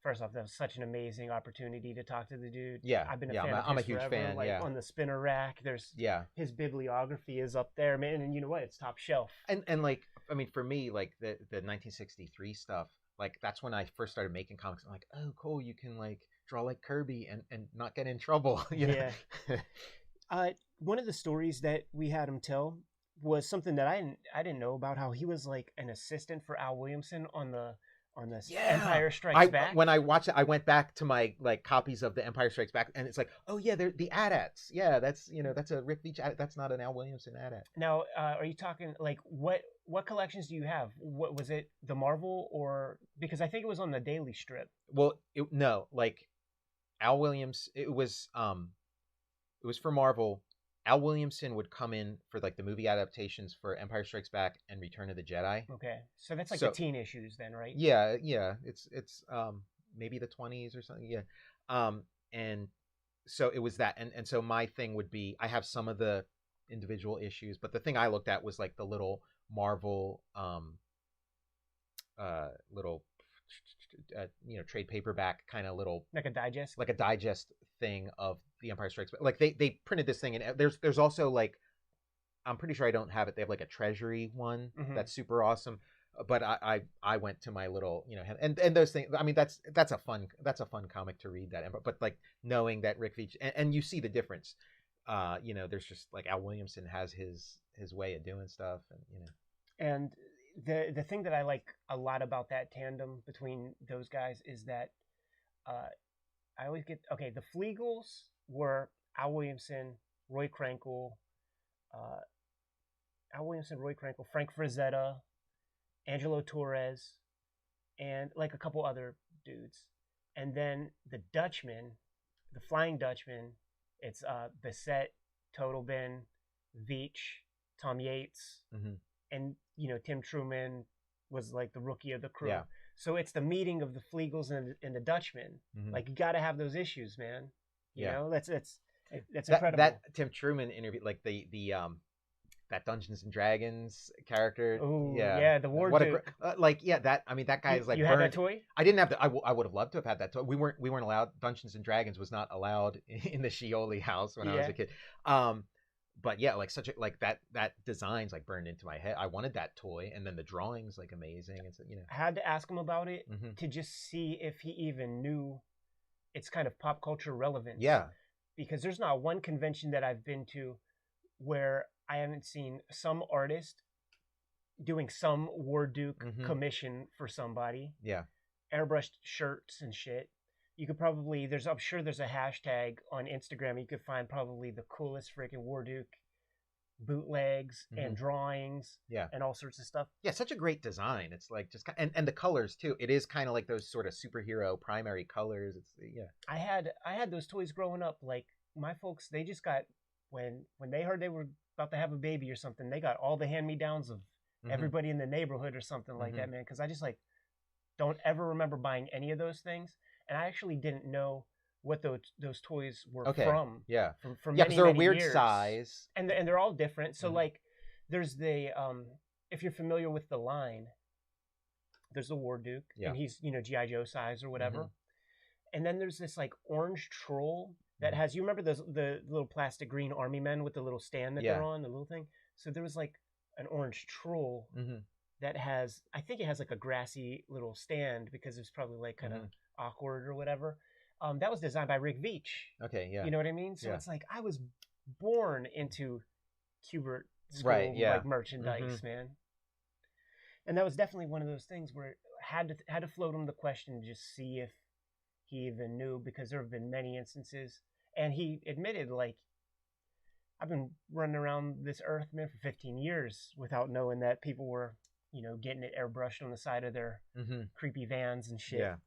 first off, that was such an amazing opportunity to talk to the dude. Yeah, I've been a fan of his I'm a huge forever. fan. Like, yeah, on the spinner rack, there's his bibliography is up there, man. And you know what? It's top shelf. And like, I mean, for me, like the 1963 stuff. Like, that's when I first started making comics. I'm like, oh, cool, you can like draw like Kirby and not get in trouble, you know? Yeah. One of the stories that we had him tell was something that I didn't know about, how he was like an assistant for Al Williamson on the Empire Strikes Back. When I watched it, I went back to my like copies of the Empire Strikes Back, and it's like, oh yeah, they're the AT-ATs. Yeah, that's, you know, that's a Rick Veitch AT-AT. That's not an Al Williamson AT-AT. Now, are you talking like what collections do you have? What was it, the Marvel, or because I think it was on the Daily Strip? Well, no, like Al Williams, it was for Marvel. Al Williamson would come in for like the movie adaptations for Empire Strikes Back and Return of the Jedi. Okay, so that's like the teen issues then, right? Yeah, it's maybe the 20s or something. Yeah, and so it was that, and so my thing would be, I have some of the individual issues, but the thing I looked at was like the little Marvel little you know, trade paperback kind of little, like a digest thing of the Empire Strikes Back. Like they printed this thing, and there's also like, I'm pretty sure I don't have it. They have like a treasury one that's super awesome. But I went to my little, you know, and those things. I mean, that's a fun comic to read, that. But like knowing that Rick Veitch, and you see the difference. You know, there's just like Al Williamson has his way of doing stuff, and you know. And the thing that I like a lot about that tandem between those guys is that I always get, the Flegels were Al Williamson, Roy Krenkel, Frank Frazetta, Angelo Torres, and like a couple other dudes. And then the Dutchman, the Flying Dutchman, it's Bissett, Totalbin, Veitch, Tom Yates, and, you know, Tim Truman was like the rookie of the crew. Yeah. So it's the meeting of the Flegels and the Dutchman. Like, you got to have those issues, man. You know, that's incredible. That Tim Truman interview, like the that Dungeons and Dragons character. Oh Yeah, yeah, the War what a Duke. like yeah that I mean that guy is like You had burned. that toy? I didn't have the. I would have loved to have had that toy. We weren't allowed. Dungeons and Dragons was not allowed in the Shioli house when I was Yeah. a kid. But yeah, like such a like that design's like burned into my head. I wanted that toy, and then the drawings like amazing. It's I had to ask him about it hmm to just see if he even knew its kind of pop culture relevance. yeah, Because there's not one convention that I've been to where I haven't seen some artist doing some War Duke Mhm. commission for somebody, yeah, airbrushed shirts and shit. You could probably I'm sure there's a hashtag on Instagram. You could find probably the coolest freaking War Duke bootlegs and drawings yeah. and all sorts of stuff. Yeah, such a great design. It's like just and the colors too. It is kind of like those sort of superhero primary colors. It's yeah. I had those toys growing up. Like my folks, they just got when they heard they were about to have a baby or something, they got all the hand me downs of Mhm. everybody in the neighborhood or something like that, man. Because I just like don't ever remember buying any of those things, and I actually didn't know what those toys were Okay. from. Yeah. From Yeah, many, because they're a many weird years. size. and they're all different. So Mhm. like, there's the if you're familiar with the line, there's the War Duke, Yeah. and he's GI Joe size or whatever, Mhm. and then there's this like orange troll that Mhm. has, you remember the little plastic green army men with the little stand that Yeah. they're on, the little thing. So there was like an orange troll Mm-hmm. that has, I think it has like a grassy little stand because it's probably like kind of awkward or whatever. That was designed by Rick Veitch. Okay. Yeah. You know what I mean? So Yeah. it's like I was born into Kubert school Right, yeah. like merchandise, man. And that was definitely one of those things where it had to float him the question to just see if he even knew, because there have been many instances, and he admitted, like, I've been running around this earth, man, for 15 years without knowing that people were, getting it airbrushed on the side of their creepy vans and shit. Yeah.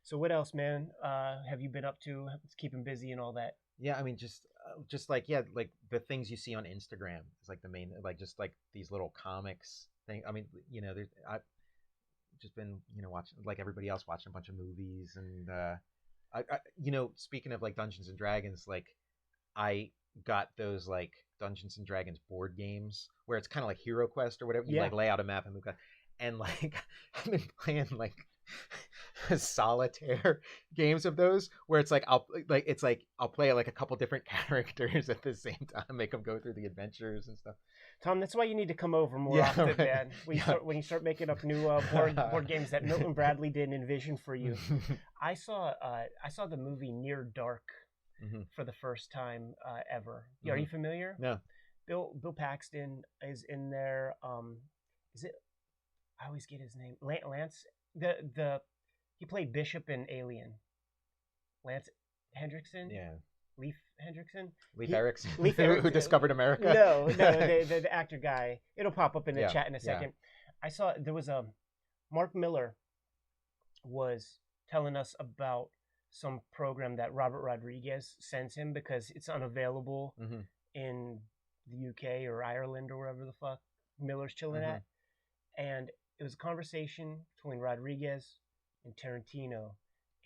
So what else, man? Have you been up to? Keeping busy and all that? Yeah, I mean, just like like the things you see on Instagram is like the main, like just like these little comics thing. I mean, there's I've just been watching like everybody else, watching a bunch of movies, and I speaking of like Dungeons and Dragons, like I got those like Dungeons and Dragons board games where it's kind of like Hero Quest or whatever. You like lay out a map and move, and like I've been playing like solitaire games of those where it's like I'll play like a couple different characters at the same time, make them go through the adventures and stuff. Tom, that's why you need to come over more often, right. Man. When you start making up new board games that Milton Bradley didn't envision for you. I saw the movie Near Dark for the first time ever. Are you familiar? No. Bill Paxton is in there. Is it? I always get his name. Lance. He played Bishop in Alien. Lance Hendrickson. Yeah. Leif Hendrickson. Leif Erikson. Leif Erikson. Who discovered America? No, the actor guy. It'll pop up in the chat in a second. Yeah. I saw there was Mark Miller was telling us about some program that Robert Rodriguez sends him because it's unavailable in the UK or Ireland or wherever the fuck Miller's chilling at. And it was a conversation between Rodriguez and Tarantino,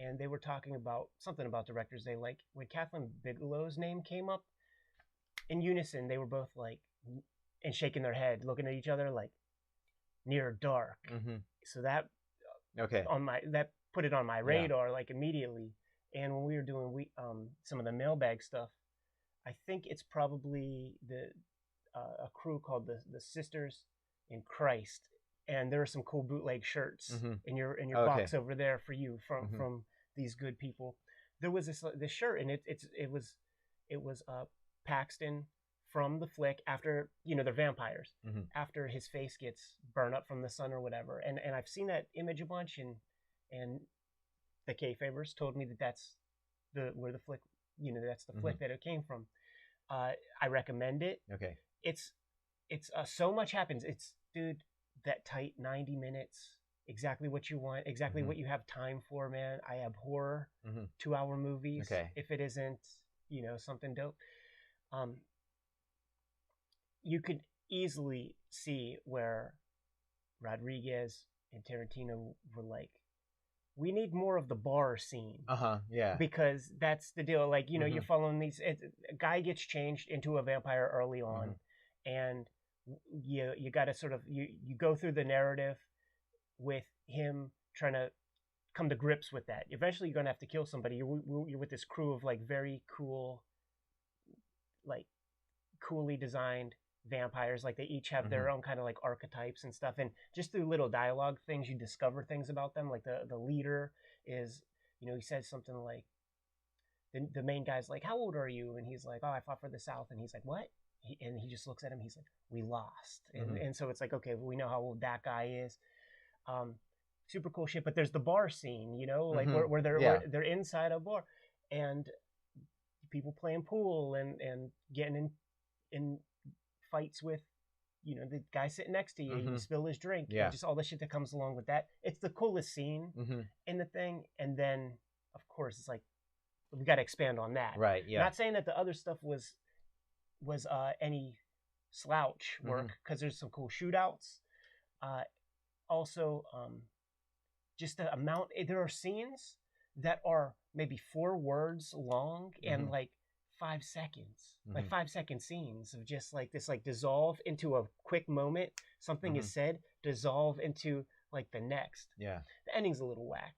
and they were talking about something about directors they like. When Kathleen Bigelow's name came up, in unison, they were both like, and shaking their head, looking at each other like, Near Dark. So that that put it on my radar like immediately. And when we were doing some of the mailbag stuff, I think it's probably a crew called the Sisters in Christ. And there are some cool bootleg shirts in your box over there for you from these good people. There was this shirt, and it was Paxton from the flick after they're vampires after his face gets burned up from the sun or whatever. And I've seen that image a bunch, and the Kayfabers told me that that's where the flick that's the flick that it came from. I recommend it. Okay. It's so much happens. It's that tight 90 minutes, exactly what you want, exactly what you have time for, man. I abhor 2-hour movies if it isn't, something dope. You could easily see where Rodriguez and Tarantino were like, we need more of the bar scene. Yeah. Because that's the deal. Like, you know, you're following these. A guy gets changed into a vampire early on, and you got to sort of you go through the narrative with him trying to come to grips with that. Eventually, you're gonna have to kill somebody. You're with this crew of like very cool, like coolly designed vampires. Like they each have their own kind of like archetypes and stuff. And just through little dialogue things, you discover things about them. Like the leader is, you know, he says something like, the main guy's like, "How old are you?" And he's like, "Oh, I fought for the South." And he's like, "What?" And he just looks at him. He's like, "We lost." And so it's like, okay, we know how old that guy is. Super cool shit. But there's the bar scene, you know, like where they're inside a bar and people playing pool and getting in fights with, you know, the guy sitting next to you. You spill his drink. Yeah. Just all the shit that comes along with that. It's the coolest scene in the thing. And then, of course, it's like, we got to expand on that. Right. Yeah. Not saying that the other stuff was any slouch work, because there's some cool shootouts. Also, just the amount. There are scenes that are maybe 4 words long and like 5 seconds, like 5-second scenes of just like this, like dissolve into a quick moment. Something is said, dissolve into like the next. Yeah. The ending's a little whack.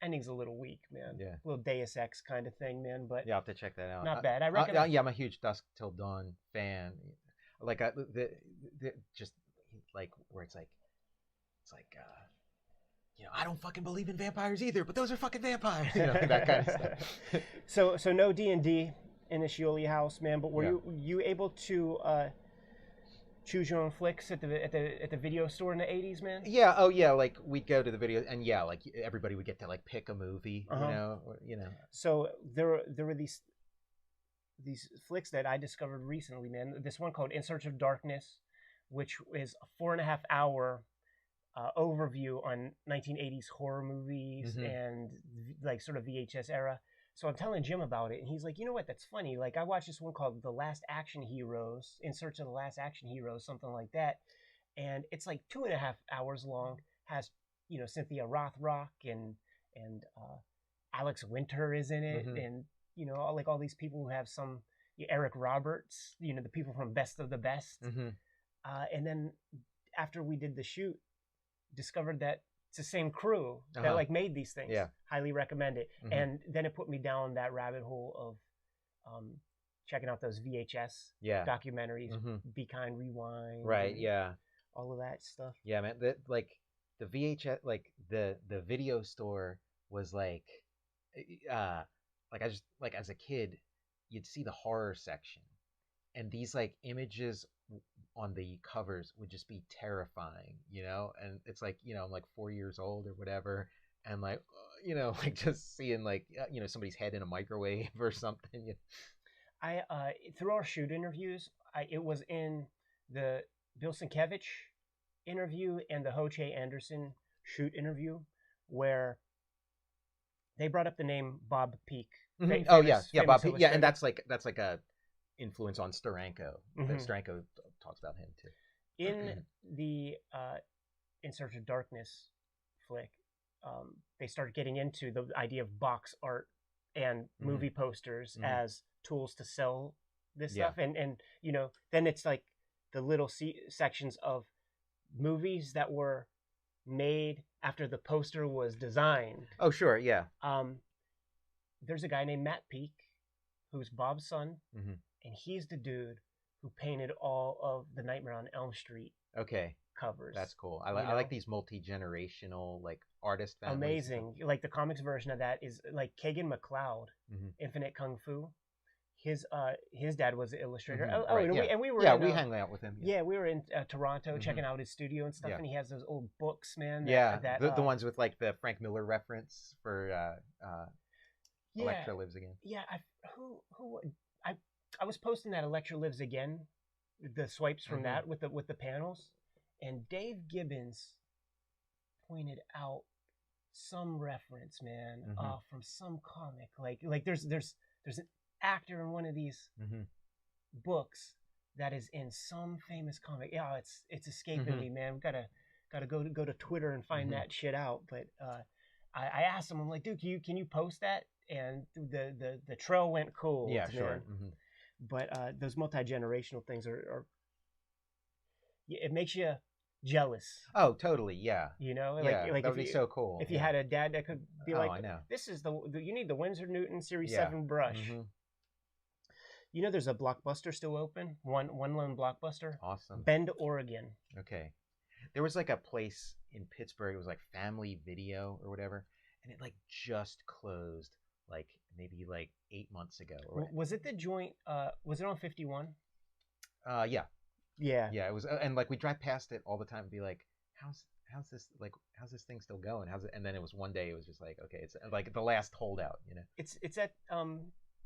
Ending's a little weak, man. Yeah. A little Deus Ex kind of thing, man. But yeah, I'll have to check that out. Not bad. I reckon. Yeah, I'm a huge Dusk Till Dawn fan. Like the just like where it's like you know, I don't fucking believe in vampires either, but those are fucking vampires. You know, that kind of stuff. So no D&D in the Shioli house, man. But were you able to choose your own flicks at the video store in the 80s, man? Yeah. Oh yeah. Like we'd go to the video, and yeah, like everybody would get to like pick a movie. You know. So there were these flicks that I discovered recently, man. This one called In Search of Darkness, which is a 4.5-hour overview on 1980s horror movies and like sort of VHS era. So I'm telling Jim about it, and he's like, "You know what? That's funny. Like I watched this one called The Last Action Heroes, In Search of the Last Action Heroes, something like that, and it's like 2.5 hours long. Has, you know, Cynthia Rothrock and Alex Winter is in it, and you know, like all these people who have some, Eric Roberts, you know, the people from Best of the Best, and then after we did the shoot, discovered that it's the same crew that like made these things. Yeah. Highly recommend it. And then it put me down that rabbit hole of checking out those VHS documentaries, Be Kind, Rewind. Right. Yeah. All of that stuff. Yeah, man. The VHS, like the video store was like I just like as a kid, you'd see the horror section, and these like images on the covers would just be terrifying, you know. And it's like, you know, I'm like 4 years old or whatever, and like, you know, like just seeing like, you know, somebody's head in a microwave or something. I through our shoot interviews, it was in the Bill Sienkiewicz interview and the Ho-Che Anderson shoot interview where they brought up the name Bob Peak. Oh yeah, Bob Peak. Yeah, and that's like a influence on Steranko. Steranko talks about him too. In the In Search of Darkness flick, they started getting into the idea of box art and movie posters as tools to sell this stuff, and you know, then it's like the little sections of movies that were made after the poster was designed. Oh sure, yeah. There's a guy named Matt Peak, who's Bob's son, and he's the dude who painted all of the Nightmare on Elm Street covers. That's cool. I like these multi-generational like artist families. Amazing. Like the comics version of that is like Kagan McLeod, Infinite Kung Fu. His dad was an illustrator. We hung out with him. Yeah, we were in Toronto checking out his studio and stuff, and he has those old books, man. The ones with like the Frank Miller reference for Electra Lives Again. Yeah, I was posting that Electra Lives Again, the swipes from that with the panels, and Dave Gibbons pointed out some reference, man, from some comic. Like there's an actor in one of these books that is in some famous comic. Yeah, it's escaping me, man. We gotta go to Twitter and find that shit out. But I asked him, I'm like, dude, can you post that? And the trail went cold. Yeah, man. sure. But those multi-generational things are it makes you jealous. Oh, totally. Yeah. You know, Yeah, like that if would be you, so cool. if you had a dad that could be like, I know. this is the you need the Winsor Newton Series Yeah. 7 brush. Mhm. You know, there's a Blockbuster still open. One lone Blockbuster. Awesome. Bend, Oregon. Okay. There was like a place in Pittsburgh. It was like Family Video or whatever, and it like just closed like maybe like 8 months ago. Or Was it the joint? Was it on 51? Yeah. Yeah. Yeah. It was, and like we drive past it all the time and be like, how's this thing still going? How's it? And then it was one day. It was just like, okay, it's like the last holdout. You know.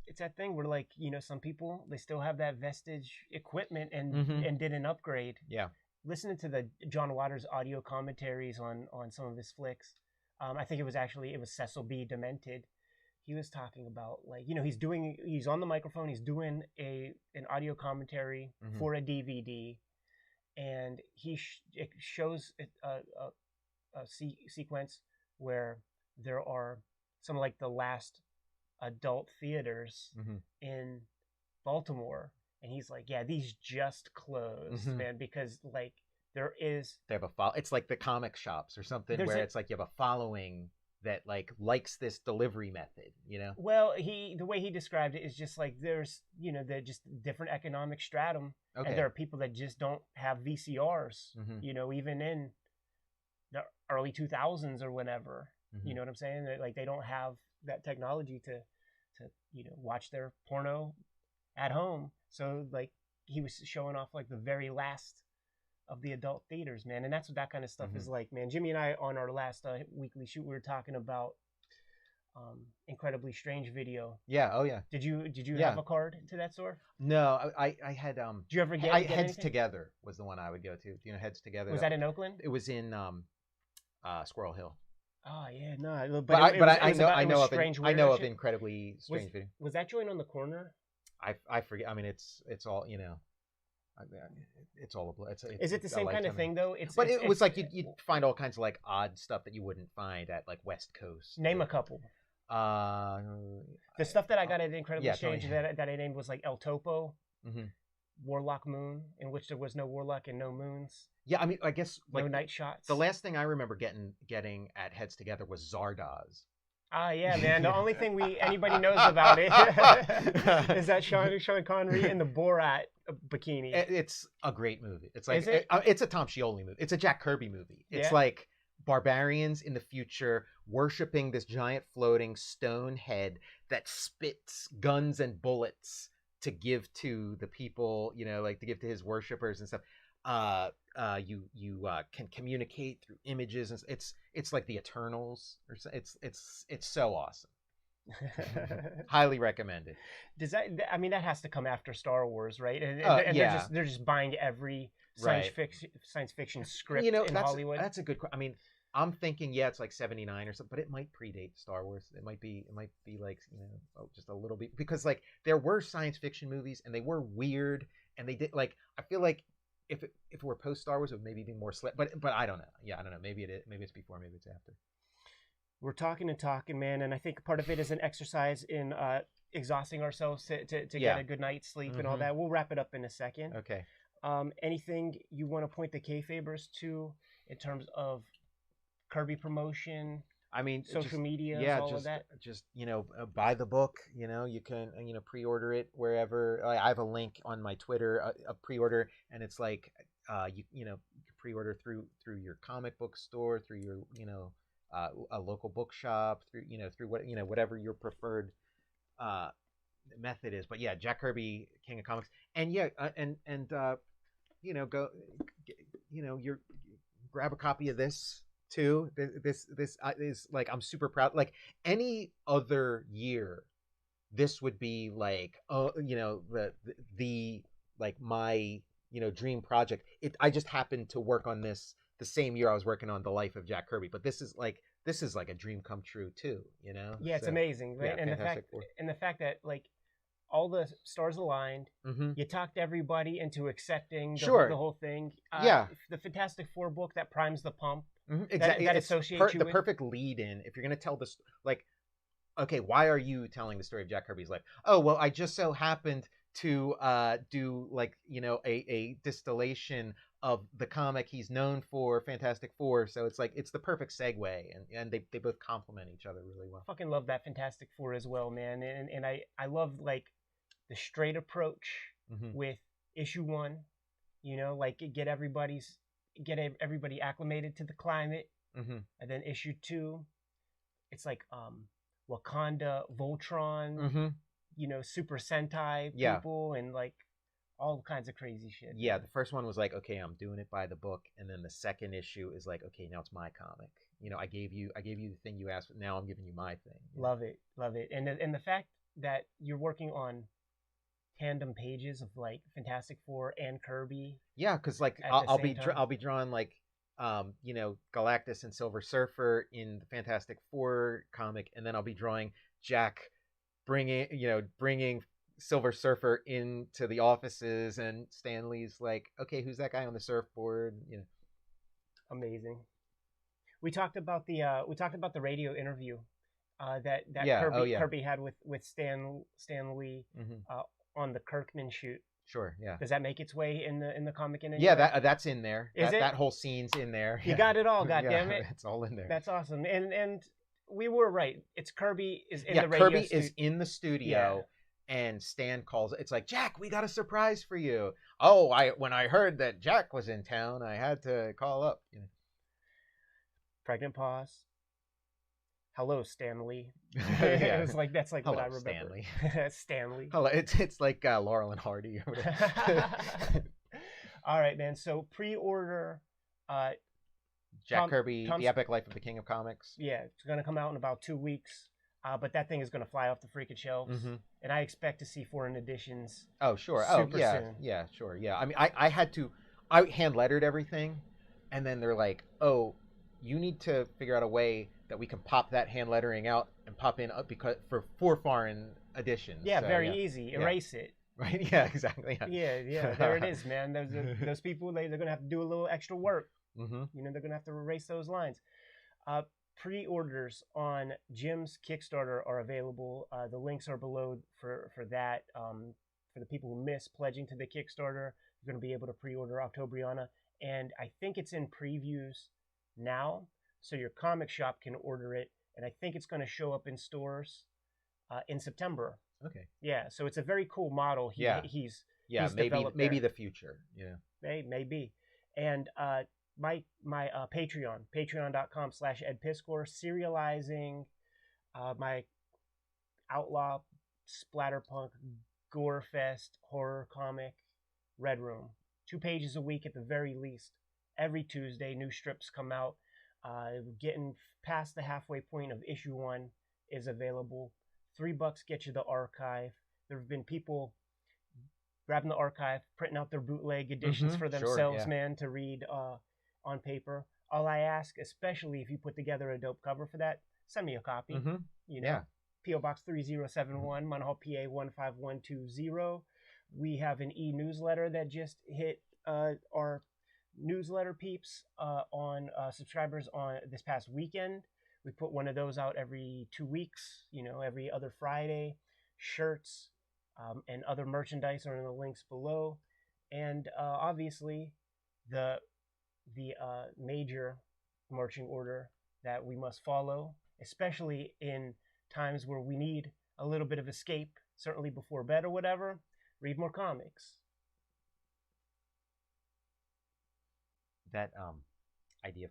It's that thing where, like, you know, some people, they still have that vestige equipment and did an upgrade. Yeah. Listening to the John Waters audio commentaries on some of his flicks, I think it was Cecil B. Demented. He was talking about, like, you know, he's on the microphone, he's doing an audio commentary for a DVD, and it shows a sequence where there are some, like, the last adult theaters in Baltimore, and he's like, yeah, these just closed, man, because, like, they have a it's like the comic shops or something where it's like you have a following that likes this delivery method, you know. Well, the way he described it is just like, there's, you know, they're just different economic stratum, and there are people that just don't have VCRs, you know, even in the early 2000s or whenever. You know what I'm saying? Like, they don't have that technology to you know, watch their porno at home. So, like, he was showing off, like, the very last of the adult theaters, man. And that's what that kind of stuff is like, man. Jimmy and I, on our last weekly shoot, we were talking about Incredibly Strange Video. Yeah. Oh yeah. Did you have a card to that store? No, I had Did you ever get Heads anything? Together was the one I would go to. Do you know Heads Together? Was that in Oakland? It was in Squirrel Hill. Oh yeah, no. But I know of Incredibly Strange Video. Was that joint on the corner? I forget. I mean, it's all, you know. It's all Is it the same kind of thing though? It was like you'd find all kinds of like odd stuff that you wouldn't find at like West Coast. Name a couple. The stuff that I got at Incredibly Strange that I named was like El Topo, Warlock Moon, in which there was no Warlock and no moons. Yeah, I mean, I guess like no night shots. The last thing I remember getting at Heads Together was Zardoz. Ah, yeah, man. The only thing anybody knows about it is that Sean Connery in the Borat bikini. It's a great movie. It's like it's a Tom Scioli movie. It's a Jack Kirby movie. It's like barbarians in the future worshiping this giant floating stone head that spits guns and bullets to give to the people, you know, like to give to his worshipers and stuff. You can communicate through images, and it's like the Eternals, or it's so awesome. Highly recommended. Does that? I mean, that has to come after Star Wars, right? And they're just buying every science fiction script, you know, in Hollywood. That's a good. I mean, I'm thinking, it's like 79 or something, but it might predate Star Wars. It might be like, you know, just a little bit, because like there were science fiction movies and they were weird, and they did like, I feel like if it were post Star Wars, it would maybe be more slick. But I don't know. Yeah, I don't know. Maybe it's before, maybe it's after. We're talking, man, and I think part of it is an exercise in exhausting ourselves to get a good night's sleep and all that. We'll wrap it up in a second. Okay. Anything you want to point the kayfabers to in terms of Kirby promotion? I mean, social media, all of that. Just, you know, buy the book. You know, you can, you know, pre-order it wherever. I have a link on my Twitter, a pre-order, and it's like, you know, pre-order through your comic book store, through your, you know, a local bookshop, through whatever your preferred method is. But yeah, Jack Kirby, King of Comics, and you know, go, you know, grab a copy of this too. This is like, I'm super proud. Like any other year, this would be like, you know, the like my, you know, dream project. I just happened to work on this the same year I was working on The Life of Jack Kirby, but this is like a dream come true too, you know? Yeah, it's amazing, right? Yeah, and the fact that like all the stars aligned, you talked everybody into accepting the whole thing. Yeah. The Fantastic Four book that primes the pump, Exactly. that It's associate you the with? perfect lead in if you're going to tell this. Like, okay, why are you telling the story of Jack Kirby's life? Oh, well, I just so happened to do like a distillation of the comic he's known for, Fantastic Four. So it's like it's the perfect segue, and they both complement each other really well. Fucking love that Fantastic Four as well, man. And I love like the straight approach with issue 1. Like get everybody acclimated to the climate, and then issue 2, it's like Wakanda, Voltron, Super Sentai people, and like all kinds of crazy shit. Yeah, the first one was like, okay, I'm doing it by the book, and then the second issue is like, okay, now it's my comic. I gave you the thing you asked, but now I'm giving you my thing. Love it, and the fact that you're working on tandem pages of like Fantastic Four and Kirby. Yeah, because like I'll be drawing like Galactus and Silver Surfer in the Fantastic Four comic, and then I'll be drawing Jack bringing Silver Surfer into the offices, and Stanley's like, okay, who's that guy on the surfboard? Amazing. We talked about the radio interview that Kirby had with Stan Lee on the Kirkman shoot. Sure, yeah. Does that make its way in the comic in any Yeah, way? that's in there. That whole scene's in there. You got it all, goddammit. Yeah, it's all in there. That's awesome. And we were right. It's Kirby is in the radio Kirby is in the studio, and Stan calls. It's like, Jack, we got a surprise for you. Oh, when I heard that Jack was in town, I had to call up. Pregnant pause. Hello, Stanley. It was like that's like hello, what I remember. Stanley. Stanley. Hello, it's like Laurel and Hardy. All right, man. So pre-order Jack Kirby, The Epic Life of the King of Comics. Yeah, it's gonna come out in about 2 weeks. But that thing is gonna fly off the freaking shelves, and I expect to see foreign editions. Oh sure. Super yeah. soon. Yeah. Sure. Yeah. I mean, I hand lettered everything, and then they're like, oh, you need to figure out a way that we can pop that hand lettering out and pop in because for foreign editions. Yeah, so, very easy. Erase it. Right. Yeah. Exactly. Yeah. There it is, man. Those people they're gonna have to do a little extra work. They're gonna have to erase those lines. Pre-orders on Jim's Kickstarter are available. The links are below for that. For the people who miss pledging to the Kickstarter, you're going to be able to pre-order Octobriana, and I think it's in previews now, so your comic shop can order it, and I think it's going to show up in stores in September. Okay. Yeah, so it's a very cool model. He's maybe the future. Yeah. Maybe. And my Patreon, patreon.com/edpiscor, serializing my outlaw splatterpunk gore fest horror comic Red Room. 2 pages a week at the very least. Every Tuesday, new strips come out. Getting past the halfway point of issue 1 is available. $3 gets you the archive. There have been people grabbing the archive, printing out their bootleg editions for themselves, man, to read on paper. All I ask, especially if you put together a dope cover for that, send me a copy. P.O. Box 3071, Munhall, PA 15120. We have an e-newsletter that just hit our newsletter peeps on subscribers on this past weekend. We put one of those out every 2 weeks, every other Friday. Shirts and other merchandise are in the links below. And obviously, the major marching order that we must follow, especially in times where we need a little bit of escape, certainly before bed or whatever, read more comics. That idea